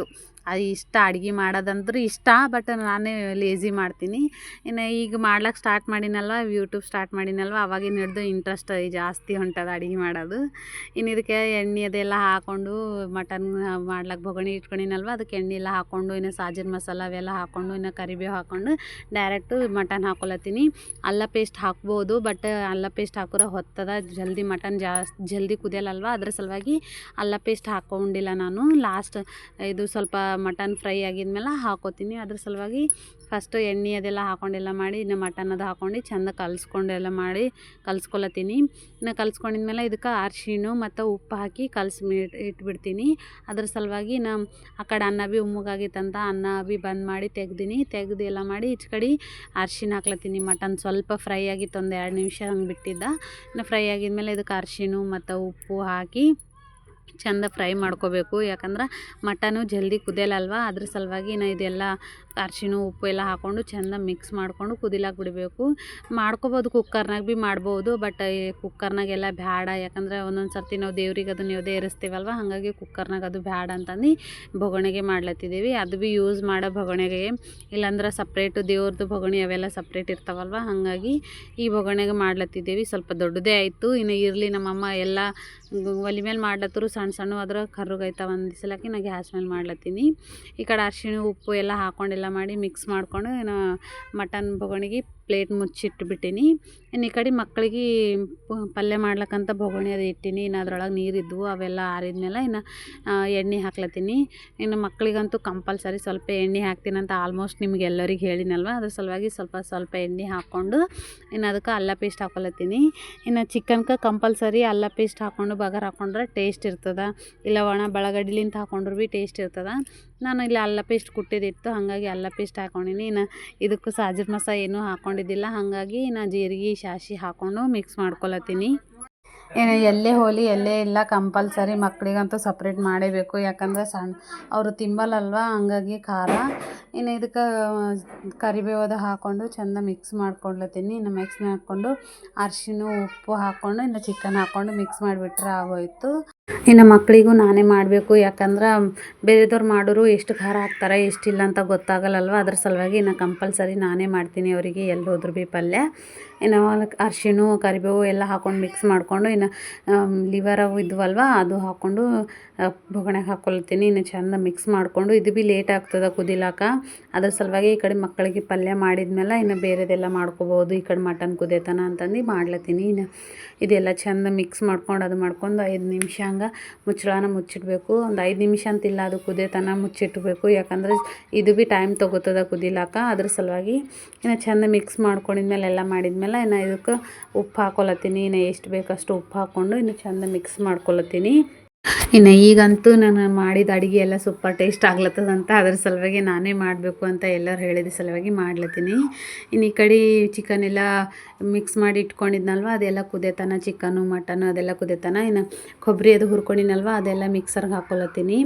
ಅದು ಇಷ್ಟ ಅಡುಗೆ ಮಾಡೋದಂದ್ರೆ ಇಷ್ಟ, ಬಟ್ ನಾನೇ ಲೇಝಿ ಮಾಡ್ತೀನಿ. ಇನ್ನು ಈಗ ಮಾಡ್ಲಿಕ್ಕೆ ಸ್ಟಾರ್ಟ್ ಮಾಡಿನಲ್ವ, ಯೂಟ್ಯೂಬ್ ಸ್ಟಾರ್ಟ್ ಮಾಡಿನಲ್ವ, ಅವಾಗಿನ ಹಿಡ್ದು ಇಂಟ್ರೆಸ್ಟ್ ಜಾಸ್ತಿ ಹೊಂಟದ ಅಡುಗೆ ಮಾಡೋದು. ಇನ್ನು ಇದಕ್ಕೆ ಎಣ್ಣೆ ಅದೆಲ್ಲ ಹಾಕ್ಕೊಂಡು ಮಟನ್ ಮಾಡ್ಲಿಕ್ಕೆ ಬೊಗಣಿ ಇಟ್ಕೊಂಡಿನಲ್ವ, ಅದಕ್ಕೆ ಎಣ್ಣೆ ಎಲ್ಲ ಹಾಕ್ಕೊಂಡು ಇನ್ನು ಸಾಜಿನ ಮಸಾಲ ಅವೆಲ್ಲ ಹಾಕ್ಕೊಂಡು ಇನ್ನು ಕರಿಬೇವು ಹಾಕ್ಕೊಂಡು ಡೈರೆಕ್ಟು ಮಟನ್ ಹಾಕ್ಕೊಳತ್ತೀನಿ. ಅಲ್ಲ ಪೇಸ್ಟ್ ಹಾಕ್ಬೋದು, ಬಟ್ ಅಲ್ಲ ಪೇಸ್ಟ್ ಹಾಕಿದ್ರೆ ಹೊತ್ತದ ಜಲ್ದಿ ಮಟನ್ ಜಲ್ದಿ ಕುದಿಯಲ್ಲಲ್ವ, ಅದ್ರ ಸಲುವಾಗಿ ಅಲ್ಲ ಪೇಸ್ಟ್ ಹಾಕ್ಕೊಂಡಿಲ್ಲ ನಾನು. ಲಾಸ್ಟ್ ಇದು ಸ್ವಲ್ಪ ಮಟನ್ ಫ್ರೈ ಆಗಿದ್ಮೇಲೆ ಹಾಕೋತೀನಿ. ಅದ್ರ ಸಲುವಾಗಿ ಫಸ್ಟು ಎಣ್ಣೆ ಅದೆಲ್ಲ ಹಾಕ್ಕೊಂಡೆಲ್ಲ ಮಾಡಿ ಇನ್ನು ಮಟನ್ ಅದು ಹಾಕ್ಕೊಂಡು ಚೆಂದ ಕಲಿಸ್ಕೊಂಡೆಲ್ಲ ಮಾಡಿ ಕಲಿಸ್ಕೊಳತ್ತೀನಿ. ಇನ್ನು ಕಲಿಸ್ಕೊಂಡಿದ್ಮೇಲೆ ಇದಕ್ಕೆ ಅರಿಶಿಣ ಮತ್ತು ಉಪ್ಪು ಹಾಕಿ ಇಟ್ಬಿಡ್ತೀನಿ. ಅದ್ರ ಸಲುವಾಗಿ ಆ ಕಡೆ ಅನ್ನ ಭೀ ಉಮ್ಮಗಾಗಿತ್ತಂತ ಅನ್ನ ಭೀ ಬಂದ್ ಮಾಡಿ ತೆಗ್ದು ಎಲ್ಲ ಮಾಡಿ ಈಚೆ ಕಡೆ ಅರಿಶಿಣ ಹಾಕ್ಲತ್ತೀನಿ. ಮಟನ್ ಸ್ವಲ್ಪ ಫ್ರೈ ಆಗಿತ್ತು, ಒಂದು 2 ನಿಮಿಷ ಹಂಗೆ ಬಿಟ್ಟಿದ್ದ. ಇನ್ನು ಫ್ರೈ ಆಗಿದ್ಮೇಲೆ ಇದಕ್ಕೆ ಅರಿಶಿಣ ಮತ್ತು ಉಪ್ಪು ಹಾಕಿ ಚೆಂದ ಫ್ರೈ ಮಾಡ್ಕೋಬೇಕು. ಯಾಕಂದ್ರೆ ಮಟನು ಜಲ್ದಿ ಕುದಿಯಲ್ಲಲ್ವ, ಅದ್ರ ಸಲುವಾಗಿ ಇದೆಲ್ಲ ಅರಿಶಿಣ ಉಪ್ಪು ಎಲ್ಲ ಹಾಕ್ಕೊಂಡು ಚೆಂದ ಮಿಕ್ಸ್ ಮಾಡಿಕೊಂಡು ಕುದಿಲಾಕ ಬಿಡಬೇಕು. ಮಾಡ್ಕೋಬೋದು, ಕುಕ್ಕರ್ನಾಗ ಭೀ ಮಾಡ್ಬೋದು, ಬಟ್ ಕುಕ್ಕರ್ನಾಗೆಲ್ಲ ಬ್ಯಾಡ. ಯಾಕಂದ್ರೆ ಒಂದೊಂದು ಸರ್ತಿ ನಾವು ದೇವ್ರಿಗೆ ಅದು ನೈವೇದ್ಯ ಏರಿಸ್ತೀವಲ್ವ, ಹಾಗಾಗಿ ಕುಕ್ಕರ್ನಾಗ ಅದು ಬ್ಯಾಡ ಅಂತಂದು ಬೊಗಣೆಗೆ ಮಾಡ್ಲತ್ತಿದ್ದೀವಿ. ಅದು ಭೀ ಯೂಸ್ ಮಾಡೋ ಬೊಗಣೆಗೆ, ಇಲ್ಲಾಂದ್ರೆ ಸಪ್ರೇಟು ದೇವ್ರದ್ದು ಬೊಗಣಿ ಅವೆಲ್ಲ ಸಪ್ರೇಟ್ ಇರ್ತಾವಲ್ವ, ಹಾಗಾಗಿ ಈ ಬೊಗಣೆಗೆ ಮಾಡ್ಲತ್ತಿದ್ದೀವಿ. ಸ್ವಲ್ಪ ದೊಡ್ಡದೇ ಆಯಿತು. ಇನ್ನು ಇರಲಿ, ನಮ್ಮಮ್ಮ ಎಲ್ಲ ಒಲೆ ಮೇಲೆ ಮಾಡ್ಲತ್ತರು ಸಣ್ಣ ಅದ್ರ ಕರ್ರುಗೈತಾವ ಅಂದಿಸಲಾಕಿ ನಾ ಗ್ಯಾಸ್ ಮೇಲೆ ಮಾಡ್ಲತ್ತೀನಿ. ಈ ಕಡೆ ಅರಿಶಿಣ ಉಪ್ಪು ಎಲ್ಲ ಹಾಕ್ಕೊಂಡೆಲ್ಲ ಮಾಡಿ ಮಿಕ್ಸ್ ಮಾಡ್ಕೊಂಡು ಇನ್ನು ಮಟನ್ ಬೊಗಣಿಗೆ ಪ್ಲೇಟ್ ಮುಚ್ಚಿಟ್ಬಿಟ್ಟಿನಿ. ಇನ್ನು ಈ ಕಡೆ ಮಕ್ಕಳಿಗೆ ಪಲ್ಯ ಮಾಡ್ಲಿಕ್ಕಂತ ಬೊಗಣಿ ಅದು ಇಟ್ಟೀನಿ. ಇನ್ನು ಅದ್ರೊಳಗೆ ನೀರಿದ್ವು, ಅವೆಲ್ಲ ಆರಿದ್ಮೇಲೆ ಇನ್ನು ಎಣ್ಣೆ ಹಾಕ್ಲತ್ತೀನಿ. ಇನ್ನು ಮಕ್ಕಳಿಗಂತೂ ಕಂಪಲ್ಸರಿ ಸ್ವಲ್ಪ ಎಣ್ಣೆ ಹಾಕ್ತೀನಂತ ಆಲ್ಮೋಸ್ಟ್ ನಿಮ್ಗೆ ಎಲ್ಲರಿಗೆ ಹೇಳಿನಲ್ವ, ಅದ್ರ ಸಲುವಾಗಿ ಸ್ವಲ್ಪ ಎಣ್ಣೆ ಹಾಕ್ಕೊಂಡು ಇನ್ನು ಅದಕ್ಕೆ ಅಲ್ಲ ಪೇಸ್ಟ್ ಹಾಕ್ಕೊಳತ್ತೀನಿ. ಇನ್ನು ಚಿಕನ್ಗೆ ಕಂಪಲ್ಸರಿ ಅಲ್ಲ ಪೇಸ್ಟ್ ಹಾಕ್ಕೊಂಡು ಬಗಾರ್ ಹಾಕ್ಕೊಂಡ್ರೆ ಟೇಸ್ಟ್ ಇರ್ತದೆ, ಇಲ್ಲ ಒಣ ಬೆಳಗಡ್ಡಿಲಿಂತ ಹಾಕ್ಕೊಂಡ್ರು ಭೀ ಟೇಸ್ಟ್ ಇರ್ತದೆ. ನಾನು ಇಲ್ಲಿ ಅಲ್ಲ ಪೇಸ್ಟ್ ಕುಟ್ಟಿದಿತ್ತು, ಹಾಗಾಗಿ ಅಲ್ಲ ಪೇಸ್ಟ್ ಹಾಕ್ಕೊಂಡಿನಿ. ಇನ್ನು ಇದಕ್ಕೂ ಸಾಜಿನ ಮಸಾಲ ಏನೂ ಹಾಕ್ಕೊಂಡಿದ್ದಿಲ್ಲ, ಹಾಗಾಗಿ ನಾನು ಜೀರಿಗೆ ಸಾಸಿವೆ ಹಾಕ್ಕೊಂಡು ಮಿಕ್ಸ್ ಮಾಡ್ಕೊಳತ್ತೀನಿ. ಏನು ಎಲ್ಲೇ ಹೋಲಿ ಎಲ್ಲೇ ಇಲ್ಲ, ಕಂಪಲ್ಸರಿ ಮಕ್ಕಳಿಗಂತೂ ಸಪ್ರೇಟ್ ಮಾಡೇಬೇಕು. ಯಾಕಂದ್ರೆ ಅವರು ತಿಂಬಲ್ಲಲ್ವ, ಹಂಗಾಗಿ ಖಾರ. ಇನ್ನು ಇದಕ್ಕೆ ಕರಿಬೇವು ಹಾಕ್ಕೊಂಡು ಚೆಂದ ಮಿಕ್ಸ್ ಮಾಡ್ಕೊಳ್ಲತ್ತೀನಿ. ಇನ್ನು ಮಿಕ್ಸ್ ಮಾಡಿಕೊಂಡು ಅರಿಶಿಣ ಉಪ್ಪು ಹಾಕ್ಕೊಂಡು ಇನ್ನು ಚಿಕನ್ ಹಾಕ್ಕೊಂಡು ಮಿಕ್ಸ್ ಮಾಡಿಬಿಟ್ರೆ ಆಗೋಯ್ತು. ಇನ್ನು ಮಕ್ಕಳಿಗೂ ನಾನೇ ಮಾಡಬೇಕು, ಯಾಕಂದ್ರೆ ಬೇರೆದವ್ರು ಮಾಡೋರು ಎಷ್ಟು ಖಾರ ಹಾಕ್ತಾರೆ ಎಷ್ಟಿಲ್ಲ ಅಂತ ಗೊತ್ತಾಗಲ್ಲಲ್ವ, ಅದ್ರ ಸಲುವಾಗಿ ಇನ್ನು ಕಂಪಲ್ಸರಿ ನಾನೇ ಮಾಡ್ತೀನಿ ಅವರಿಗೆ ಎಲ್ಲಿ ಹೋದ್ರು ಭೀ ಪಲ್ಯ. ಇನ್ನು ಅರಿಶಿಣ ಕರಿಬೇವು ಎಲ್ಲ ಹಾಕ್ಕೊಂಡು ಮಿಕ್ಸ್ ಮಾಡಿಕೊಂಡು ಇನ್ನು ಲಿವರ್ ಅವು ಇದ್ವಲ್ವ ಅದು ಹಾಕ್ಕೊಂಡು ಬೊಗಣೆಗೆ ಹಾಕ್ಕೊಳ್ತೀನಿ. ಇನ್ನು ಚೆಂದ ಮಿಕ್ಸ್ ಮಾಡಿಕೊಂಡು ಇದು ಭೀ ಲೇಟ್ ಆಗ್ತದೆ ಕುದಿಲಾಕ, ಅದ್ರ ಸಲುವಾಗಿ ಈ ಕಡೆ ಮಕ್ಕಳಿಗೆ ಪಲ್ಯ ಮಾಡಿದ್ಮೇಲೆ ಇನ್ನು ಬೇರೆದೆಲ್ಲ ಮಾಡ್ಕೋಬೋದು. ಈ ಕಡೆ ಮಟನ್ ಕುದಿಯತನ ಅಂತಂದು ಮಾಡ್ಲತ್ತೀನಿ. ಇನ್ನು ಇದೆಲ್ಲ ಚೆಂದ ಮಿಕ್ಸ್ ಮಾಡ್ಕೊಂಡು ಅದು ಮಾಡ್ಕೊಂಡು 5 ನಿಮಿಷ ಹಂಗೆ ಮುಚ್ಚಳನ ಮುಚ್ಚಿಡಬೇಕು. ಒಂದು 5 ನಿಮಿಷ ಅಂತಿಲ್ಲ, ಅದು ಕುದಿಯತನ ಮುಚ್ಚಿಟ್ಬೇಕು. ಯಾಕಂದ್ರೆ ಇದು ಭೀ ಟೈಮ್ ತೊಗೋತದ ಕುದಿಲಾಕ, ಅದ್ರ ಸಲುವಾಗಿ ಇನ್ನು ಚೆಂದ ಮಿಕ್ಸ್ ಮಾಡ್ಕೊಂಡಿದ್ಮೇಲೆ ಎಲ್ಲ ಮಾಡಿದ್ಮೇಲೆ ಇನ್ನು ಇದಕ್ಕೆ ಉಪ್ಪು ಹಾಕ್ಕೊಳತ್ತೀನಿ. ಇನ್ನು ಎಷ್ಟು ಬೇಕಷ್ಟು ಉಪ್ಪು ಹಾಕ್ಕೊಂಡು ಇನ್ನು ಚೆಂದ ಮಿಕ್ಸ್ ಮಾಡ್ಕೊಳತ್ತೀನಿ. ಇನ್ನು ಈಗಂತೂ ನಾನು ಮಾಡಿದ ಅಡುಗೆ ಎಲ್ಲ ಸೂಪರ್ ಟೇಸ್ಟ್ ಆಗ್ಲತ್ತದಂತ, ಅದ್ರ ಸಲುವಾಗಿ ನಾನೇ ಮಾಡಬೇಕು ಅಂತ ಎಲ್ಲರೂ ಹೇಳಿದ ಸಲುವಾಗಿ ಮಾಡ್ಲತ್ತೀನಿ. ಇನ್ನು ಈ ಕಡೆ ಚಿಕನ್ ಎಲ್ಲ ಮಿಕ್ಸ್ ಮಾಡಿ ಇಟ್ಕೊಂಡಿದ್ನಲ್ವ, ಅದೆಲ್ಲ ಕುದಿಯತನ, ಚಿಕನ್ನು ಮಟನ್ನು ಅದೆಲ್ಲ ಕುದಿಯತನ. ಇನ್ನು ಕೊಬ್ಬರಿ ಅದು ಹುರ್ಕೊಂಡಿನಲ್ವ, ಅದೆಲ್ಲ ಮಿಕ್ಸರ್ಗೆ ಹಾಕ್ಕೊಳತ್ತೀನಿ.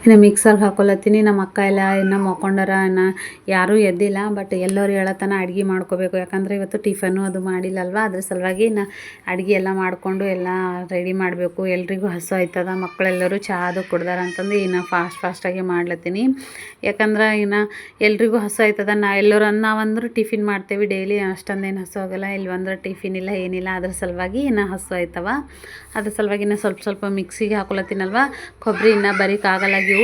ಇನ್ನು ಮಿಕ್ಸರ್ಗೆ ಹಾಕ್ಕೊಳತ್ತೀನಿ. ನಮ್ಮ ಅಕ್ಕ ಎಲ್ಲ ಇನ್ನು ಮಕ್ಕೊಂಡಾರ, ಇನ್ನು ಯಾರೂ ಎದ್ದಿಲ್ಲ, ಬಟ್ ಎಲ್ಲರೂ ಹೇಳತನ ಅಡುಗೆ ಮಾಡ್ಕೋಬೇಕು. ಯಾಕಂದರೆ ಇವತ್ತು ಟಿಫನ್ನು ಅದು ಮಾಡಿಲ್ಲಲ್ವ, ಅದ್ರ ಸಲುವಾಗಿ ಇನ್ನು ಅಡುಗೆ ಎಲ್ಲ ಮಾಡಿಕೊಂಡು ಎಲ್ಲ ರೆಡಿ ಮಾಡಬೇಕು. ಎಲ್ರಿಗೂ ಹಸು ಆಯ್ತದ, ಮಕ್ಕಳೆಲ್ಲರೂ ಚಹಾ ಅದು ಕುಡ್ದಾರ ಅಂತಂದು ಇನ್ನು ಫಾಸ್ಟಾಗಿ ಮಾಡ್ಲತ್ತೀನಿ. ಯಾಕಂದ್ರೆ ಇನ್ನು ಎಲ್ರಿಗೂ ಹಸು ಆಯ್ತದ. ನಾವಂದ್ರೆ ಟಿಫಿನ್ ಮಾಡ್ತೇವೆ ಡೈಲಿ, ಅಷ್ಟೊಂದೇನು ಹಸು ಆಗೋಲ್ಲ. ಇಲ್ಲಿ ಬಂದ್ರೆ ಟಿಫಿನ್ ಇಲ್ಲ ಏನಿಲ್ಲ, ಅದ್ರ ಸಲುವಾಗಿ ಇನ್ನು ಹಸು ಆಯ್ತವ. ಅದ್ರ ಸಲುವಾಗಿ ಇನ್ನು ಸ್ವಲ್ಪ ಮಿಕ್ಸಿಗೆ ಹಾಕ್ಕೊಳತ್ತೀನಲ್ವ, ಕೊಬ್ಬರಿ ಇನ್ನು ಬರೀಕಾಗಲ್ಲಾಗಿವು,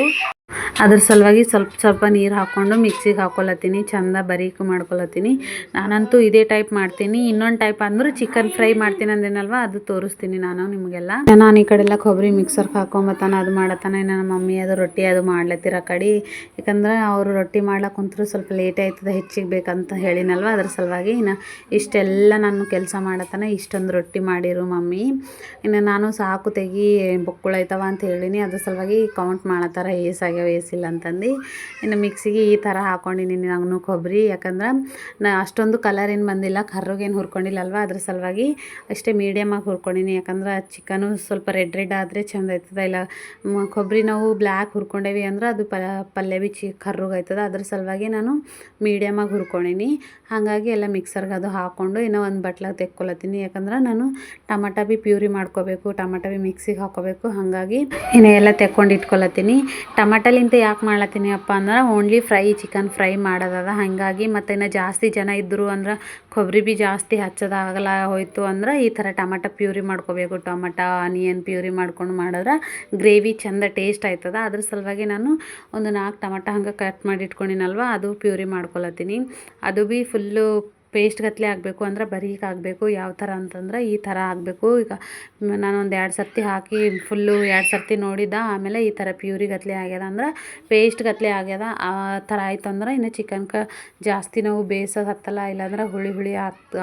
ಅದ್ರ ಸಲುವಾಗಿ ಸ್ವಲ್ಪ ನೀರು ಹಾಕ್ಕೊಂಡು ಮಿಕ್ಸಿಗೆ ಹಾಕ್ಕೊಳತ್ತೀನಿ. ಚೆಂದ ಬರೀಕ್ ಮಾಡ್ಕೊಳತ್ತೀನಿ. ನಾನಂತೂ ಇದೇ ಟೈಪ್ ಮಾಡ್ತೀನಿ. ಇನ್ನೊಂದು ಟೈಪ್ ಅಂದ್ರೆ ಚಿಕನ್ ಫ್ರೈ ಮಾಡ್ತೀನಿ ಅಂದೇನಲ್ವ, ಅದು ತೋರಿಸ್ತೀನಿ ನಾನು ನಿಮಗೆಲ್ಲ. ನಾನು ಈ ಕಡೆ ಎಲ್ಲ ಕೊಬ್ಬರಿ ಮಿಕ್ಸರ್ಗೆ ಹಾಕೊಂಬತ್ತಾನ ಅದು ಮಾಡತ್ತಾನ. ಇನ್ನು ನಮ್ಮ ಮಮ್ಮಿ ಅದು ರೊಟ್ಟಿ ಅದು ಮಾಡ್ಲತ್ತಿರ ಆ ಕಡೆ. ಯಾಕಂದ್ರೆ ಅವರು ರೊಟ್ಟಿ ಮಾಡ್ಲಕ್ಕೆ ಕುಂತ್ರು ಸ್ವಲ್ಪ ಲೇಟ್ ಆಯ್ತದೆ, ಹೆಚ್ಚಿಗೆ ಬೇಕಂತ ಹೇಳಿನಲ್ವ, ಅದ್ರ ಸಲುವಾಗಿ ಇನ್ನು ಇಷ್ಟೆಲ್ಲ ನಾನು ಕೆಲಸ ಮಾಡತ್ತಾನ. ಇಷ್ಟೊಂದು ರೊಟ್ಟಿ ಮಾಡಿರು ಮಮ್ಮಿ. ಇನ್ನು ನಾನು ಸಾಕು ತೆಗಿ ಬೊಕ್ಕುಳಾಯ್ತವ ಅಂತ ಹೇಳಿನಿ, ಅದ್ರ ಸಲುವಾಗಿ ಕೌಂಟ್ ಮಾಡತ್ತಾರ ಏಸಾಗ್ಯಾವ ಏಸಿಲ್ಲ ಅಂತಂದು. ಇನ್ನು ಮಿಕ್ಸಿಗೆ ಈ ಥರ ಹಾಕ್ಕೊಂಡಿನಿ ನಾನು ಕೊಬ್ಬರಿ. ಯಾಕಂದ್ರೆ ಅಷ್ಟೊಂದು ಕಲರ್ ಏನು ಬಂದಿಲ್ಲ, ಕರ್ರಗೇನು ಹುರ್ಕೊಂಡಿಲ್ಲಲ್ವ, ಅದ್ರ ಸಲುವಾಗಿ ಅಷ್ಟೇ ಮೀಡಿಯಮಾಗಿ ಹುರ್ಕೊಂಡಿನಿ. ಯಾಕಂದ್ರೆ ಚಿಕನು ಸ್ವಲ್ಪ ರೆಡ್ ಆದರೆ ಚೆಂದ ಆಯ್ತದೆ. ಇಲ್ಲ ಕೊಬ್ಬರಿ ನಾವು ಬ್ಲ್ಯಾಕ್ ಹುರ್ಕೊಂಡೇವಿ ಅಂದ್ರೆ ಅದು ಪಲ್ಯ ಭೀ ಕರ್ರಗಾಯ್ತದ, ಅದ್ರ ಸಲುವಾಗಿ ನಾನು ಮೀಡಿಯಮಾಗಿ ಹುರ್ಕೊಂಡಿನಿ. ಹಾಗಾಗಿ ಎಲ್ಲ ಮಿಕ್ಸರ್ಗೆ ಅದು ಹಾಕ್ಕೊಂಡು ಇನ್ನೂ ಒಂದು ಬಟ್ಲಾಗ ತೆಕ್ಕೊಳತ್ತೀನಿ. ಯಾಕಂದ್ರೆ ನಾನು ಟಮಾಟ ಭೀ ಪ್ಯೂರಿ ಮಾಡ್ಕೋಬೇಕು, ಟಮಾಟ ಭೀ ಮಿಕ್ಸಿಗೆ ಹಾಕ್ಕೋಬೇಕು. ಹಾಗಾಗಿ ಇನ್ನು ಎಲ್ಲ ತೆಕ್ಕೊಂಡು ಇಟ್ಕೊಳತ್ತೀನಿ. ಟಮಾಟಲಿಂತ ಅಂತ ಯಾಕೆ ಮಾಡ್ಲತ್ತೀನಿ ಅಪ್ಪ ಅಂದ್ರೆ ಓನ್ಲಿ ಚಿಕನ್ ಫ್ರೈ ಮಾಡೋದದ ಹಾಗಾಗಿ ಮತ್ತು ಇನ್ನು ಜಾಸ್ತಿ ಜನ ಇದ್ದರು ಅಂದ್ರೆ ಕೊಬ್ಬರಿ ಭೀ ಜಾಸ್ತಿ ಹಚ್ಚೋದಾಗಲ್ಲ ಹೋಯ್ತು ಅಂದ್ರೆ ಈ ಥರ ಟೊಮಟೊ ಪ್ಯೂರಿ ಮಾಡ್ಕೋಬೇಕು. ಟೊಮಟೊ ಆನಿಯನ್ ಪ್ಯೂರಿ ಮಾಡ್ಕೊಂಡು ಮಾಡಿದ್ರೆ ಗ್ರೇವಿ ಚೆಂದ ಟೇಸ್ಟ್ ಆಯ್ತದ. ಅದ್ರ ಸಲುವಾಗಿ ನಾನು ಒಂದು 4 ಟೊಮಟೊ ಹಂಗೆ ಕಟ್ ಮಾಡಿ ಇಟ್ಕೊಂಡಿನಲ್ವ ಅದು ಪ್ಯೂರಿ ಮಾಡ್ಕೊಳತ್ತೀನಿ. ಅದು ಭೀ ಫುಲ್ಲು ಪೇಸ್ಟ್ ಗತ್ಲೆ ಆಗಬೇಕು ಅಂದ್ರೆ ಬರೀಕ್ ಆಗಬೇಕು. ಯಾವ ಥರ ಅಂತಂದ್ರೆ ಈ ಥರ ಆಗಬೇಕು. ಈಗ ನಾನು ಒಂದು 2 ಸರ್ತಿ ಹಾಕಿ ಫುಲ್ಲು 2 ಸರ್ತಿ ನೋಡಿದ್ದೆ. ಆಮೇಲೆ ಈ ಥರ ಪ್ಯೂರಿ ಗತ್ಲೆ ಆಗ್ಯದ ಅಂದ್ರೆ ಪೇಸ್ಟ್ ಗತ್ಲೆ ಆಗ್ಯದ. ಆ ಥರ ಆಯ್ತು ಅಂದ್ರೆ ಇನ್ನು ಚಿಕನ್ಗೆ ಜಾಸ್ತಿ ನಾವು ಬೇಯಿಸೋದು ಹತ್ತಲ್ಲ, ಇಲ್ಲಾಂದ್ರೆ ಹುಳಿ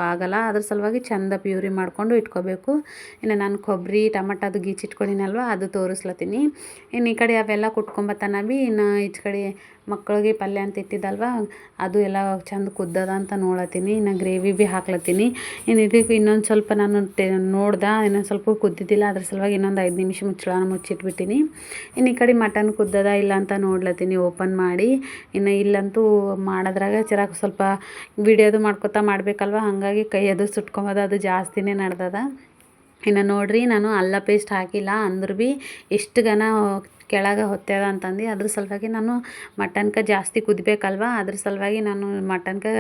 ಆಗಲ್ಲ. ಅದ್ರ ಸಲುವಾಗಿ ಚೆಂದ ಪ್ಯೂರಿ ಮಾಡ್ಕೊಂಡು ಇಟ್ಕೋಬೇಕು. ಇನ್ನು ನಾನು ಕೊಬ್ಬರಿ ಟೊಮಟೊ ಅದು ಗೀಚಿಟ್ಕೊಂಡಿನಲ್ವ ಅದು ತೋರಿಸ್ಲತ್ತೀನಿ. ಇನ್ನು ಈ ಕಡೆ ಅವೆಲ್ಲ ಕುಟ್ಕೊಂಬತ್ತಾನ ಭೀ ಇನ್ನು ಈಚೆ ಕಡೆ ಮಕ್ಕಳಿಗೆ ಪಲ್ಯ ಅಂತ ಇಟ್ಟಿದ್ದಲ್ವ ಅದು ಎಲ್ಲ ಚೆಂದ ಕುದ್ದದ ಅಂತ ನೋಡತ್ತೀನಿ. ಇನ್ನು ಗ್ರೇವಿ ಭೀ ಹಾಕ್ಲತ್ತೀನಿ. ಇನ್ನು ಇದಕ್ಕೆ ಇನ್ನೊಂದು ಸ್ವಲ್ಪ ನಾನು ನೋಡ್ದೆ ಇನ್ನೊಂದು ಸ್ವಲ್ಪ ಕುದ್ದಿದ್ದಿಲ್ಲ. ಅದ್ರ ಸಲುವಾಗಿ ಇನ್ನೊಂದು 5 ನಿಮಿಷ ಮುಚ್ಚಿಟ್ಬಿಟ್ಟಿನಿ. ಇನ್ನು ಈ ಕಡೆ ಮಟನ್ ಕುದ್ದದ ಇಲ್ಲ ಅಂತ ನೋಡ್ಲತ್ತೀನಿ ಓಪನ್ ಮಾಡಿ. ಇನ್ನು ಇಲ್ಲಂತೂ ಮಾಡೋದ್ರಾಗ ಸ್ವಲ್ಪ ವಿಡಿಯೋದು ಮಾಡ್ಕೊತಾ ಮಾಡಬೇಕಲ್ವ, ಹಾಗಾಗಿ ಕೈ ಅದು ಸುಟ್ಕೊಂಬೋದು, ಅದು ಜಾಸ್ತಿನೇ ನಡ್ದದ. ಇನ್ನು ನೋಡ್ರಿ ನಾನು ಅಲ್ಲ ಪೇಸ್ಟ್ ಹಾಕಿಲ್ಲ ಅಂದ್ರೂ ಭೀ ಎಷ್ಟು ಘನ ಕೆಳಗೆ ಹೊತ್ಯದ ಅಂತಂದು. ಅದ್ರ ಸಲುವಾಗಿ ನಾನು ಮಟನ್ಗೆ ಜಾಸ್ತಿ ಕುದಿಬೇಕಲ್ವ, ಅದ್ರ ಸಲುವಾಗಿ ನಾನು ಮಟನ್ಗೆ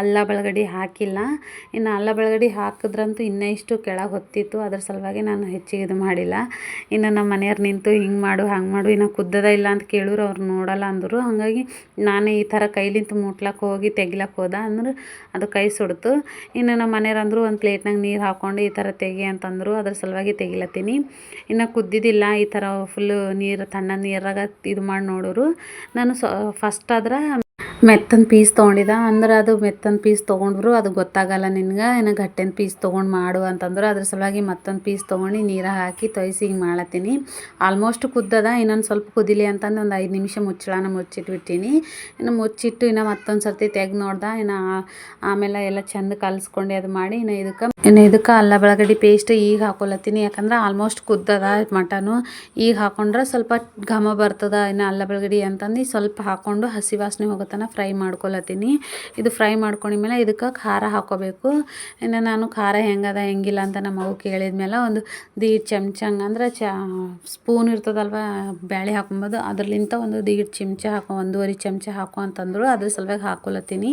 ಅಲ್ಲ ಬೆಳಗಡೆ ಹಾಕಿಲ್ಲ. ಇನ್ನು ಅಲ್ಲ ಬೆಳಗಡೆ ಹಾಕಿದ್ರಂತೂ ಇನ್ನೂ ಇಷ್ಟು ಕೆಳಗೆ ಹೊತ್ತಿತ್ತು. ಅದ್ರ ಸಲುವಾಗಿ ನಾನು ಹೆಚ್ಚಿಗೆ ಇದು ಮಾಡಿಲ್ಲ. ಇನ್ನು ನಮ್ಮ ಮನೆಯವ್ರು ನಿಂತು ಹಿಂಗೆ ಮಾಡು ಹಂಗೆ ಮಾಡು ಇನ್ನು ಕುದ್ದದ ಇಲ್ಲ ಅಂತ ಕೇಳಿದ್ರು ಅವ್ರು ನೋಡಲ್ಲ ಅಂದರು. ಹಾಗಾಗಿ ನಾನು ಈ ಥರ ಕೈಲಿಂತ ಮುಟ್ಲಕ್ಕೆ ಹೋಗಿ ತೆಗಿಲಕ್ಕೆ ಹೋದ ಅಂದ್ರೆ ಅದು ಕೈ ಸುಡ್ತು. ಇನ್ನು ನಮ್ಮ ಮನೆಯವ್ರು ಅಂದರು ಒಂದು ಪ್ಲೇಟ್ನಾಗ ನೀರು ಹಾಕ್ಕೊಂಡು ಈ ಥರ ತೆಗಿ ಅಂತಂದರು. ಅದ್ರ ಸಲುವಾಗಿ ತೆಗಿಲತ್ತೀನಿ. ಇನ್ನು ಕುದ್ದಿದ್ದಿಲ್ಲ, ಈ ಥರ ಫುಲ್ಲು ತಣ್ಣ ನೀರಾಗ ಇದು ಮಾಡಿ ನೋಡೋರು. ನಾನು ಫಸ್ಟ್ ಆದ್ರೆ ಮೆತ್ತನ ಪೀಸ್ ತೊಗೊಂಡಿದ್ದ ಅಂದ್ರೆ ಅದು ಮೆತ್ತನ ಪೀಸ್ ತೊಗೊಂಡ್ರು ಅದು ಗೊತ್ತಾಗಲ್ಲ ನಿನ್ಗೆ, ಇನ್ನು ಗಟ್ಟಿನ ಪೀಸ್ ತೊಗೊಂಡು ಮಾಡು ಅಂತಂದ್ರು. ಅದ್ರ ಸಲುವಾಗಿ ಮತ್ತೊಂದು ಪೀಸ್ ತೊಗೊಂಡು ನೀರು ಹಾಕಿ ತೊಯ್ಸಿ ಹಿಂಗೆ ಮಾಡತ್ತೀನಿ. ಆಲ್ಮೋಸ್ಟ್ ಕುದ್ದದ, ಇನ್ನೊಂದು ಸ್ವಲ್ಪ ಕುದಿಲಿ ಅಂತಂದು ಒಂದು 5 ನಿಮಿಷ ಮುಚ್ಚಿಟ್ಬಿಟ್ಟಿನಿ. ಇನ್ನು ಮುಚ್ಚಿಟ್ಟು ಇನ್ನು ಮತ್ತೊಂದು ಸರ್ತಿ ತೆಗೆದು ನೋಡ್ದೆ. ಇನ್ನು ಆಮೇಲೆ ಎಲ್ಲ ಚೆಂದ ಕಲಿಸ್ಕೊಂಡು ಅದು ಮಾಡಿ ಇನ್ನು ಇದಕ್ಕೆ ಅಲ್ಲ ಬೆಳಗಡೆ ಪೇಸ್ಟ್ ಈಗ ಹಾಕೊಳತ್ತೀನಿ. ಯಾಕಂದ್ರೆ ಆಲ್ಮೋಸ್ಟ್ ಕುದ್ದದ ಮಟನು. ಈಗ ಹಾಕೊಂಡ್ರೆ ಸ್ವಲ್ಪ ಘಮ ಬರ್ತದ. ಇನ್ನು ಅಲ್ಲ ಬೆಳಗಡೆ ಅಂತಂದು ಸ್ವಲ್ಪ ಹಾಕ್ಕೊಂಡು ಹಸಿ ವಾಸನೆ ಹೋಗೋತನ ಫ್ರೈ ಮಾಡ್ಕೊಳತ್ತೀನಿ. ಇದು ಫ್ರೈ ಮಾಡ್ಕೊಂಡಿದ್ಮೇಲೆ ಇದಕ್ಕೆ ಖಾರ ಹಾಕ್ಕೋಬೇಕು. ಇನ್ನು ನಾನು ಖಾರ ಹೆಂಗದ ಹೆಂಗಿಲ್ಲ ಅಂತ ನಮ್ಮ ಮಗು ಕೇಳಿದ್ಮೇಲೆ ಒಂದು 1.5 ಚಮಚ ಹಂಗಂದ್ರೆ ಸ್ಪೂನ್ ಇರ್ತದಲ್ವ ಬ್ಯಾಳೆ ಹಾಕೊಬೋದು, ಅದ್ರಲಿಂತ ಒಂದು 1.5 ಚಮಚ 1.5 ಚಮಚ ಹಾಕೋ ಅಂತಂದರು. ಅದ್ರ ಸಲುವಾಗಿ ಹಾಕ್ಕೊಳತ್ತೀನಿ.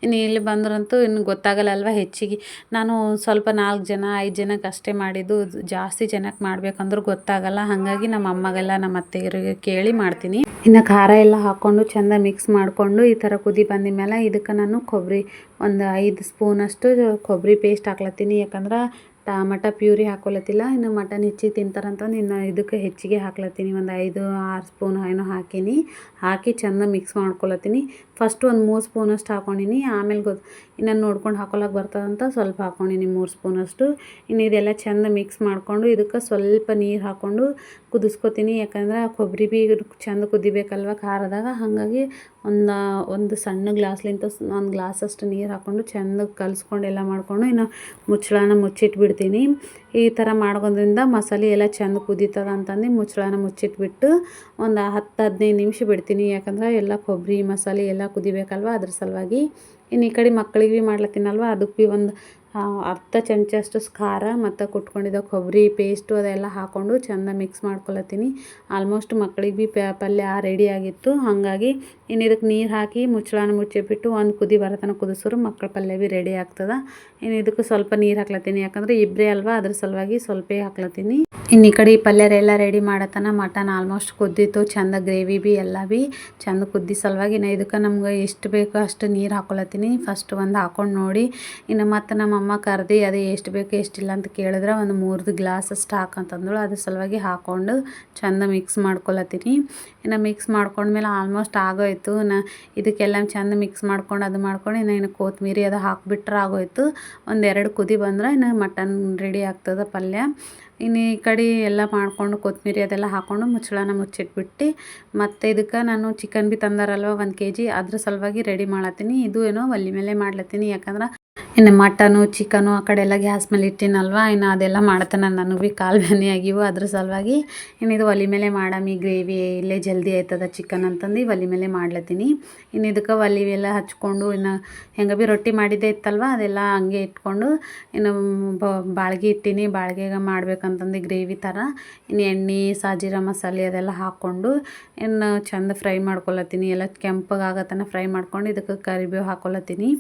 ಇನ್ನು ಇಲ್ಲಿ ಬಂದ್ರಂತೂ ಇನ್ನು ಗೊತ್ತಾಗಲ್ಲಲ್ವ ಹೆಚ್ಚಿಗೆ. ನಾನು ಸ್ವಲ್ಪ 4 ಜನ 5 ಜನಕ್ಕೆ ಅಷ್ಟೇ ಮಾಡಿದ್ದು, ಜಾಸ್ತಿ ಜನಕ್ಕೆ ಮಾಡ್ಬೇಕಂದ್ರೂ ಗೊತ್ತಾಗಲ್ಲ. ಹಾಗಾಗಿ ನಮ್ಮ ಅಮ್ಮಗೆಲ್ಲ ನಮ್ಮ ಅತ್ತೆಯರಿಗೆ ಕೇಳಿ ಮಾಡ್ತೀನಿ. ಇನ್ನು ಖಾರ ಎಲ್ಲ ಹಾಕ್ಕೊಂಡು ಚೆಂದ ಮಿಕ್ಸ್ ಮಾಡಿಕೊಂಡು ಈ ಥರ ಕುದಿ ಬಂದಿದ್ಮೇಲೆ ಇದಕ್ಕೆ ನಾನು ಕೊಬ್ಬರಿ ಒಂದು 5 ಸ್ಪೂನಷ್ಟು ಕೊಬ್ಬರಿ ಪೇಸ್ಟ್ ಹಾಕ್ಲತ್ತೀನಿ. ಯಾಕಂದ್ರೆ ಟಮಟ ಪ್ಯೂರಿ ಹಾಕ್ಕೊಳತ್ತಿಲ್ಲ. ಇನ್ನು ಮಟನ್ ಹೆಚ್ಚಿಗೆ ತಿಂತಾರಂತಂದು ಇನ್ನು ಇದಕ್ಕೆ ಹೆಚ್ಚಿಗೆ ಹಾಕ್ಲತ್ತೀನಿ. ಒಂದು 5-6 ಸ್ಪೂನ್ ಏನೋ ಹಾಕಿ ಚೆಂದ ಮಿಕ್ಸ್ ಮಾಡ್ಕೊಳತ್ತೀನಿ. ಫಸ್ಟ್ ಒಂದು 3 ಸ್ಪೂನಷ್ಟು ಹಾಕ್ಕೊಂಡಿನಿ. ಆಮೇಲೆ ಇನ್ನು ನೋಡ್ಕೊಂಡು ಹಾಕೊಳಕ್ಕೆ ಬರ್ತದಂತ ಸ್ವಲ್ಪ ಹಾಕ್ಕೊಂಡಿನಿ 3 ಸ್ಪೂನಷ್ಟು. ಇನ್ನು ಇದೆಲ್ಲ ಚೆಂದ ಮಿಕ್ಸ್ ಮಾಡಿಕೊಂಡು ಇದಕ್ಕೆ ಸ್ವಲ್ಪ ನೀರು ಹಾಕ್ಕೊಂಡು ಕುದಿಸ್ಕೊತೀನಿ. ಯಾಕಂದ್ರೆ ಕೊಬ್ಬರಿ ಭೀ ಚೆಂದ ಕುದಿಬೇಕಲ್ವ ಖಾರದಾಗ. ಹಾಗಾಗಿ ಒಂದು ಸಣ್ಣ ಗ್ಲಾಸ್ಲಿಂತ 1 ಗ್ಲಾಸಷ್ಟು ನೀರು ಹಾಕ್ಕೊಂಡು ಚೆಂದ ಕಲಿಸ್ಕೊಂಡು ಎಲ್ಲ ಮಾಡಿಕೊಂಡು ಇನ್ನು ಮುಚ್ಚಿಟ್ಬಿಡ್ತೀನಿ. ಈ ಥರ ಮಾಡೋದ್ರಿಂದ ಮಸಾಲೆ ಎಲ್ಲ ಚೆಂದ ಕುದೀತದ ಅಂತಂದು ಮುಚ್ಚಿಟ್ಬಿಟ್ಟು ಒಂದು 10-15 ನಿಮಿಷ ಬಿಡ್ತೀನಿ. ಯಾಕಂದ್ರೆ ಎಲ್ಲ ಕೊಬ್ಬರಿ ಮಸಾಲೆ ಎಲ್ಲ ಕುದಿಬೇಕಲ್ವ, ಅದ್ರ ಸಲುವಾಗಿ. ಇನ್ನು ಈ ಕಡೆ ಮಕ್ಕಳಿಗೆ ಭೀ ಮಾಡ್ಲತ್ತೀನಲ್ವ, ಅದಕ್ಕೆ ಭೀ ಒಂದು ಅರ್ಧ ಚಮಚ ಅಷ್ಟು ಖಾರ ಮತ್ತು ಕುಟ್ಕೊಂಡಿದ್ದ ಕೊಬ್ಬರಿ ಪೇಸ್ಟು ಅದೆಲ್ಲ ಹಾಕ್ಕೊಂಡು ಚೆಂದ ಮಿಕ್ಸ್ ಮಾಡ್ಕೊಳತ್ತೀನಿ. ಆಲ್ಮೋಸ್ಟ್ ಮಕ್ಕಳಿಗೆ ಭೀ ಪಲ್ಯ ರೆಡಿ ಆಗಿತ್ತು. ಹಾಗಾಗಿ ಇನ್ನು ಇದಕ್ಕೆ ನೀರು ಹಾಕಿ ಮುಚ್ಚಿಬಿಟ್ಟು ಒಂದು ಕುದಿ ಬರೋತನ ಕುದಿಸೋರು ಮಕ್ಕಳ ಪಲ್ಯ ಭೀ ರೆಡಿ ಆಗ್ತದೆ. ಇನ್ನು ಇದಕ್ಕೆ ಸ್ವಲ್ಪ ನೀರು ಹಾಕ್ಲತ್ತೀನಿ. ಯಾಕಂದರೆ ಇಬ್ಬರೇ ಅಲ್ವಾ, ಅದ್ರ ಸಲುವಾಗಿ ಸ್ವಲ್ಪ ಹಾಕ್ಲತ್ತೀನಿ. ಇನ್ನು ಈ ಕಡೆ ಈ ಪಲ್ಯ ಎಲ್ಲ ರೆಡಿ ಮಾಡತನ ಮಟನ್ ಆಲ್ಮೋಸ್ಟ್ ಕುದ್ದಿತ್ತು. ಚೆಂದ ಗ್ರೇವಿ ಭೀ ಎಲ್ಲ ಭೀ ಚೆಂದ ಕುದ್ದಿ ಸಲುವಾಗಿ ಇನ್ನು ಇದಕ್ಕೆ ನಮ್ಗೆ ಎಷ್ಟು ಬೇಕೋ ಅಷ್ಟು ನೀರು ಹಾಕ್ಕೊಳತ್ತೀನಿ. ಫಸ್ಟ್ ಒಂದು ಹಾಕ್ಕೊಂಡು ನೋಡಿ ಇನ್ನು ಮತ್ತು ನಮ್ಮ ಅಮ್ಮ ಕರ್ದು ಅದು ಎಷ್ಟು ಬೇಕು ಎಷ್ಟಿಲ್ಲ ಅಂತ ಕೇಳಿದ್ರೆ ಒಂದು 3 ಗ್ಲಾಸ್ ಅಷ್ಟು ಹಾಕಂತಂದಳು. ಅದ್ರ ಸಲುವಾಗಿ ಹಾಕ್ಕೊಂಡು ಚೆಂದ ಮಿಕ್ಸ್ ಮಾಡ್ಕೊಳತ್ತೀನಿ. ಇನ್ನು ಮಿಕ್ಸ್ ಮಾಡ್ಕೊಂಡ್ಮೇಲೆ ಆಲ್ಮೋಸ್ಟ್ ಆಗೋಯ್ತು. ಇದಕ್ಕೆಲ್ಲ ಚೆಂದ ಮಿಕ್ಸ್ ಮಾಡ್ಕೊಂಡು ಇನ್ನು ಕೊತ್ತಂಬರಿ ಅದು ಹಾಕಿಬಿಟ್ರೆ ಆಗೋಯ್ತು. 1-2 ಕುದಿ ಬಂದ್ರೆ ಇನ್ನು ಮಟನ್ ರೆಡಿ ಆಗ್ತದೆ ಪಲ್ಯ. ಇನ್ನು ಈ ಕಡೆ ಎಲ್ಲ ಮಾಡಿಕೊಂಡು ಕೊತ್ತಂಬರಿ ಅದೆಲ್ಲ ಹಾಕ್ಕೊಂಡು ಮುಚ್ಚಿಟ್ಬಿಟ್ಟು ಮತ್ತು ಇದಕ್ಕೆ ನಾನು ಚಿಕನ್ ಭೀ ತಂದಾರಲ್ವ 1 kg, ಅದ್ರ ಸಲುವಾಗಿ ರೆಡಿ ಮಾಡತ್ತೀನಿ. ಇದು ಏನೋ ಒಲೆ ಮೇಲೆ ಮಾಡ್ಲತ್ತೀನಿ. ಯಾಕಂದ್ರೆ ಇನ್ನು ಮಟನು ಚಿಕನು ಆ ಕಡೆ ಎಲ್ಲ ಗ್ಯಾಸ್ ಮೇಲೆ ಇಟ್ಟಿನಲ್ವ, ಇನ್ನು ಅದೆಲ್ಲ ಮಾಡ್ತಾನೆ ನನಗೆ ಭೀ ಕಾಲು ಬ್ಯಾನಿ ಆಗಿವು. ಅದ್ರ ಸಲುವಾಗಿ ಇನ್ನು ಇದು ಒಲೆ ಮೇಲೆ ಮಾಡಮಿ ಗ್ರೇವಿ ಇಲ್ಲೇ ಜಲ್ದಿ ಆಯ್ತದ ಚಿಕನ್ ಅಂತಂದು ಒಲೆ ಮೇಲೆ ಮಾಡ್ಲತ್ತೀನಿ. ಇನ್ನು ಇದಕ್ಕೆ ಒಲೆ ಎಲ್ಲ ಹಚ್ಕೊಂಡು ಇನ್ನು ಹೆಂಗೆ ಭೀ ರೊಟ್ಟಿ ಮಾಡಿದ್ದೆ ಇತ್ತಲ್ವ ಅದೆಲ್ಲ ಹಂಗೆ ಇಟ್ಕೊಂಡು ಇನ್ನು ಬಾಳ್ಗೆ ಇಟ್ಟೀನಿ. ಬಾಳ್ಗೆಗೆ ಮಾಡ್ಬೇಕಂತಂದು ಗ್ರೇವಿ ಥರ ಇನ್ನು ಎಣ್ಣೆ ಸಾಜೀರ ಮಸಾಲೆ ಅದೆಲ್ಲ ಹಾಕ್ಕೊಂಡು ಇನ್ನು ಚಂದ ಫ್ರೈ ಮಾಡ್ಕೊಳತ್ತೀನಿ. ಎಲ್ಲ ಕೆಂಪಗಾಗತನ ಫ್ರೈ ಮಾಡ್ಕೊಂಡು ಇದಕ್ಕೆ ಕರಿಬೇವು ಹಾಕ್ಕೊಳತ್ತೀನಿ.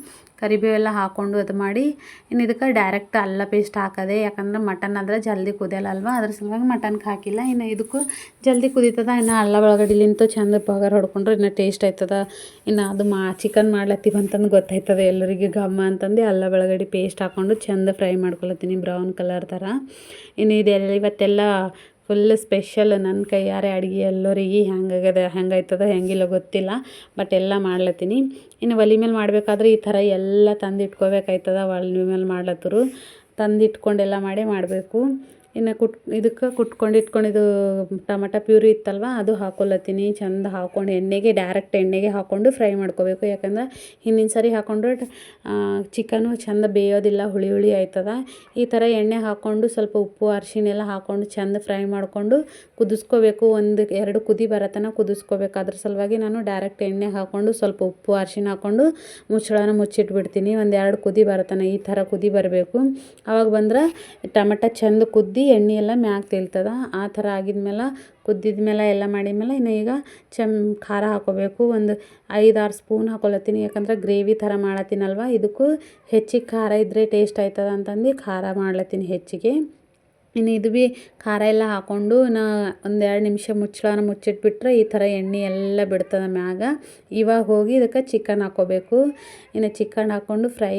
ಕರಿಬೇವು ಎಲ್ಲ ಹಾಕ್ಕೊಂಡು ಅದು ಮಾಡಿ ಇನ್ನು ಇದಕ್ಕೆ ಡೈರೆಕ್ಟ್ ಅಲ್ಲ ಪೇಸ್ಟ್ ಹಾಕೋದೆ, ಯಾಕಂದ್ರೆ ಮಟನ್ ಆದರೆ ಜಲ್ದಿ ಕುದಿಯಲ್ಲ ಅಲ್ವಾ, ಅದ್ರ ಸಲುವಾಗಿ ಮಟನ್ಗೆ ಹಾಕಿಲ್ಲ. ಇನ್ನು ಇದಕ್ಕೂ ಜಲ್ದಿ ಕುದೀತದ. ಇನ್ನು ಅಲ್ಲ ಒಳಗಡಿಲಿಂತ ಚಂದ ಪಗಾರ ಹೊಡ್ಕೊಂಡ್ರೆ ಇನ್ನು ಟೇಸ್ಟ್ ಆಯ್ತದ. ಇನ್ನು ಅದು ಚಿಕನ್ ಮಾಡ್ಲತ್ತೀವಿ ಅಂತಂದು ಗೊತ್ತಾಯ್ತದೆ ಎಲ್ಲರಿಗೆ ಘಮ್ಮ ಅಂತಂದು ಅಲ್ಲ ಬೆಳಗಡೆ ಪೇಸ್ಟ್ ಹಾಕ್ಕೊಂಡು ಚಂದ ಫ್ರೈ ಮಾಡ್ಕೊಳತ್ತೀನಿ ಬ್ರೌನ್ ಕಲರ್ ಥರ. ಇನ್ನು ಇದೆಲ್ಲ ಇವತ್ತೆಲ್ಲ ಫುಲ್ ಸ್ಪೆಷಲ್ ನನ್ನ ಕೈಯಾರೆ ಅಡುಗೆ ಎಲ್ಲರಿಗೆ ಹೆಂಗಾಯ್ತದ ಹೆಂಗಿಲ್ಲ ಗೊತ್ತಿಲ್ಲ, ಬಟ್ ಎಲ್ಲ ಮಾಡ್ಲತ್ತೀನಿ. ಇನ್ನು ಒಲೆ ಮೇಲೆ ಮಾಡಬೇಕಾದ್ರೆ ಈ ಥರ ಎಲ್ಲ ತಂದು ಇಟ್ಕೋಬೇಕಾಯ್ತದ. ಒಲೆ ಮೇಲೆ ಮಾಡ್ಲತ್ತರು ತಂದು ಇಟ್ಕೊಂಡೆಲ್ಲ ಮಾಡಬೇಕು. ಇನ್ನು ಇದಕ್ಕೆ ಇಟ್ಕೊಂಡಿದ್ದು ಟೊಮಟ ಪ್ಯೂರಿ ಇತ್ತಲ್ವ ಅದು ಹಾಕ್ಕೊಳತ್ತೀನಿ. ಚಂದ ಹಾಕ್ಕೊಂಡು ಡೈರೆಕ್ಟ್ ಎಣ್ಣೆಗೆ ಹಾಕ್ಕೊಂಡು ಫ್ರೈ ಮಾಡ್ಕೋಬೇಕು. ಯಾಕಂದ್ರೆ ಹಿಂದಿನ ಸರಿ ಹಾಕ್ಕೊಂಡ್ರೆ ಚಿಕನು ಚಂದ ಬೇಯೋದಿಲ್ಲ, ಹುಳಿ ಹುಳಿ ಆಯ್ತದ. ಈ ಥರ ಎಣ್ಣೆ ಹಾಕ್ಕೊಂಡು ಸ್ವಲ್ಪ ಉಪ್ಪು ಅರಿಶಿಣ ಎಲ್ಲ ಹಾಕ್ಕೊಂಡು ಚಂದ ಫ್ರೈ ಮಾಡಿಕೊಂಡು ಕುದಿಸ್ಕೋಬೇಕು. 1-2 ಕುದಿ ಬರತನ ಕುದಿಸ್ಕೋಬೇಕು. ಅದ್ರ ಸಲುವಾಗಿ ನಾನು ಡೈರೆಕ್ಟ್ ಎಣ್ಣೆ ಹಾಕ್ಕೊಂಡು ಸ್ವಲ್ಪ ಉಪ್ಪು ಅರಿಶಿಣ ಹಾಕ್ಕೊಂಡು ಮುಚ್ಚಳನ ಮುಚ್ಚಿಟ್ಬಿಡ್ತೀನಿ. 1-2 ಕುದಿ ಬರತನ ಈ ಥರ ಕುದಿ ಬರಬೇಕು. ಆವಾಗ ಬಂದ್ರೆ ಟೊಮಟ ಚಂದ ಕುದ್ದಿ ಎಣ್ಣೆ ಎಲ್ಲ ಮ್ಯಾಗ ತೇಲ್ತದ. ಆ ಥರ ಆಗಿದ್ಮೇಲೆ ಕುದ್ದಿದ್ಮೇಲೆ ಎಲ್ಲ ಮಾಡಿದ್ಮೇಲೆ ಇನ್ನು ಈಗ ಖಾರ ಹಾಕ್ಕೋಬೇಕು. 1-5-6 ಸ್ಪೂನ್ ಹಾಕ್ಕೊಳತ್ತೀನಿ. ಯಾಕಂದ್ರೆ ಗ್ರೇವಿ ಥರ ಮಾಡತ್ತೀನಲ್ವ, ಇದಕ್ಕೂ ಹೆಚ್ಚಿಗೆ ಖಾರ ಇದ್ದರೆ ಟೇಸ್ಟ್ ಆಯ್ತದ ಅಂತಂದು ಖಾರ ಮಾಡ್ಲತ್ತೀನಿ ಹೆಚ್ಚಿಗೆ. ಇನ್ನು ಇದು ಭೀ ಖಾರ ಎಲ್ಲ ಹಾಕ್ಕೊಂಡು 1-2 ನಿಮಿಷ ಮುಚ್ಚಳನ ಮುಚ್ಚಿಟ್ಬಿಟ್ರೆ ಈ ಥರ ಎಣ್ಣೆ ಎಲ್ಲ ಬಿಡ್ತದೆ ಮ್ಯಾಗ. ಇವಾಗ ಹೋಗಿ ಇದಕ್ಕೆ ಚಿಕನ್ ಹಾಕ್ಕೋಬೇಕು. ಇನ್ನು ಚಿಕನ್ ಹಾಕ್ಕೊಂಡು ಫ್ರೈ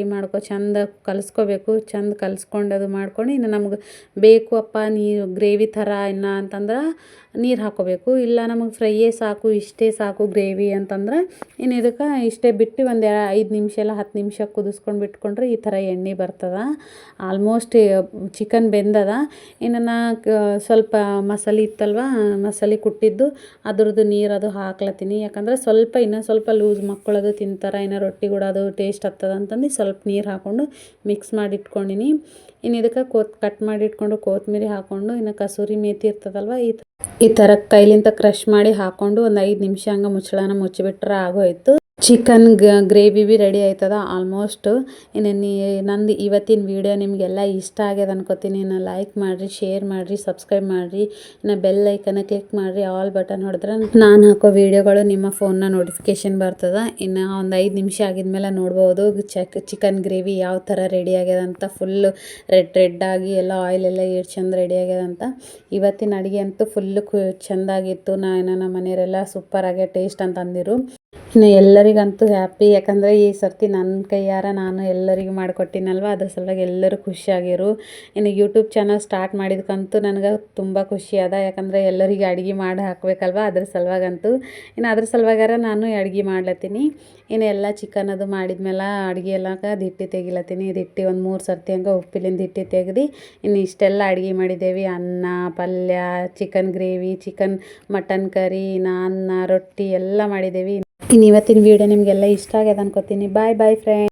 ಚಂದ ಕಲಿಸ್ಕೋಬೇಕು. ಚಂದ ಕಲಿಸ್ಕೊಂಡು ಅದು ಮಾಡ್ಕೊಂಡು ಇನ್ನು ನಮ್ಗೆ ಬೇಕು ಅಪ್ಪ ನೀರು ಗ್ರೇವಿ ಥರ ಇನ್ನು ಅಂತಂದ್ರೆ ನೀರು ಹಾಕ್ಕೋಬೇಕು. ಇಲ್ಲ ನಮಗೆ ಫ್ರೈಯೇ ಸಾಕು, ಇಷ್ಟೇ ಸಾಕು ಗ್ರೇವಿ ಅಂತಂದ್ರೆ ಇನ್ನು ಇದಕ್ಕೆ ಇಷ್ಟೇ ಬಿಟ್ಟು 5 ನಿಮಿಷ ಇಲ್ಲ 10 ನಿಮಿಷ ಕುದಿಸ್ಕೊಂಡು ಬಿಟ್ಕೊಂಡ್ರೆ ಈ ಥರ ಎಣ್ಣೆ ಬರ್ತದೆ. ಆಲ್ಮೋಸ್ಟ್ ಚಿಕನ್ ಬೆಂದದ. ಇನ್ನು ಸ್ವಲ್ಪ ಮಸಾಲೆ ಇತ್ತಲ್ವ, ಮಸಾಲೆ ಕುಟ್ಟಿದ್ದು ಅದ್ರದ್ದು ನೀರು ಅದು ಹಾಕ್ಲತ್ತೀನಿ. ಯಾಕಂದ್ರೆ ಇನ್ನೂ ಸ್ವಲ್ಪ ಲೂಸ್ ಮಕ್ಕಳದು ತಿಂತಾರೆ, ಇನ್ನು ರೊಟ್ಟಿ ಕೂಡ ಅದು ಟೇಸ್ಟ್ ಆಗ್ತದೆ ಅಂತಂದು ಸ್ವಲ್ಪ ನೀರು ಹಾಕ್ಕೊಂಡು ಮಿಕ್ಸ್ ಮಾಡಿ ಇಟ್ಕೊಂಡಿನಿ. ಇನ್ನು ಇದಕ್ಕೆ ಕಟ್ ಮಾಡಿ ಇಟ್ಕೊಂಡು ಕೊತ್ತಂಬರಿ ಹಾಕ್ಕೊಂಡು ಇನ್ನು ಕಸೂರಿ ಮೇಥಿ ಇರ್ತದಲ್ವ ಈ ಥರ ಕೈಲಿಂದ ಕ್ರಷ್ ಮಾಡಿ ಹಾಕ್ಕೊಂಡು 5 ನಿಮಿಷ ಹಂಗೆ ಮುಚ್ಚಳನ ಮುಚ್ಚಿಬಿಟ್ರೆ ಆಗೋಯ್ತು. ಚಿಕನ್ ಗ್ರೇವಿ ಭೀ ರೆಡಿ ಆಯ್ತದ ಆಲ್ಮೋಸ್ಟ್. ಇನ್ನು ನಂದು ಇವತ್ತಿನ ವೀಡಿಯೋ ನಿಮಗೆಲ್ಲ ಇಷ್ಟ ಆಗ್ಯದ ಅನ್ಕೋತೀನಿ. ಇನ್ನು ಲೈಕ್ ಮಾಡಿರಿ, ಶೇರ್ ಮಾಡಿರಿ, ಸಬ್ಸ್ಕ್ರೈಬ್ ಮಾಡಿರಿ. ಇನ್ನು ಬೆಲ್ ಐಕನ್ನ ಕ್ಲಿಕ್ ಮಾಡಿರಿ, ಆಲ್ ಬಟನ್ ಹೊಡೆದ್ರೆ ನಾನು ಹಾಕೋ ವೀಡಿಯೋಗಳು ನಿಮ್ಮ ಫೋನ್ನ ನೋಟಿಫಿಕೇಷನ್ ಬರ್ತದೆ. ಇನ್ನು 5 ನಿಮಿಷ ಆಗಿದ್ಮೇಲೆ ನೋಡ್ಬೋದು ಚಿಕನ್ ಗ್ರೇವಿ ಯಾವ ಥರ ರೆಡಿ ಆಗ್ಯದ ಅಂತ. ಫುಲ್ಲು ರೆಡ್ ಆಗಿ ಎಲ್ಲ ಆಯಿಲ್ ಎಲ್ಲ ಎಷ್ಟು ಚಂದ ರೆಡಿ ಆಗ್ಯದಂತ. ಇವತ್ತಿನ ಅಡುಗೆ ಅಂತೂ ಫುಲ್ಲು ಚೆಂದಾಗಿತ್ತು. ನಮ್ಮ ಮನೆಯವರೆಲ್ಲ ಸೂಪರ್ ಆಗ್ಯ ಟೇಸ್ಟ್ ಅಂತ ಅಂದಿರು. ಇನ್ನು ಎಲ್ಲರಿಗಂತೂ ಹ್ಯಾಪಿ, ಯಾಕಂದರೆ ಈ ಸರ್ತಿ ನನ್ನ ಕೈಯಾರ ನಾನು ಎಲ್ಲರಿಗೂ ಮಾಡಿಕೊಟ್ಟಿನಲ್ವ, ಅದ್ರ ಸಲುವಾಗಿ ಎಲ್ಲರೂ ಖುಷಿಯಾಗಿರು. ಇನ್ನು ಯೂಟ್ಯೂಬ್ ಚಾನಲ್ ಸ್ಟಾರ್ಟ್ ಮಾಡಿದ್ಕಂತೂ ನನಗೆ ತುಂಬ ಖುಷಿ ಅದ. ಯಾಕಂದರೆ ಎಲ್ಲರಿಗೆ ಅಡುಗೆ ಮಾಡಿ ಹಾಕಬೇಕಲ್ವ, ಅದ್ರ ಸಲುವಾಗಂತೂ ಇನ್ನು ಅದ್ರ ಸಲುವಾಗಾರ ನಾನು ಅಡುಗೆ ಮಾಡ್ಲತ್ತೀನಿ. ಇನ್ನು ಎಲ್ಲ ಚಿಕನ್ ಅದು ಮಾಡಿದ್ಮೇಲೆ ಅಡುಗೆ ಎಲ್ಲ ದಿಟ್ಟಿ ತೆಗಿಲತ್ತೀನಿ. ದಿಟ್ಟಿ 3 ಸರ್ತಿ ಹಂಗೆ ಉಪ್ಪಿಲಿಂದ ದಿಟ್ಟಿ ತೆಗ್ದು ಇನ್ನು ಇಷ್ಟೆಲ್ಲ ಅಡುಗೆ ಮಾಡಿದ್ದೇವೆ. ಅನ್ನ, ಪಲ್ಯ, ಚಿಕನ್ ಗ್ರೇವಿ, ಮಟನ್ ಕರಿ, ಅನ್ನ, ರೊಟ್ಟಿ ಎಲ್ಲ ಮಾಡಿದ್ದೇವೆ. ಇನ್ನು ಇವತ್ತಿನ ವೀಡಿಯೋ ನಿಮಗೆಲ್ಲ ಇಷ್ಟ ಆಗ್ಯದ ಅನ್ಕೋತೀನಿ. Bye friends.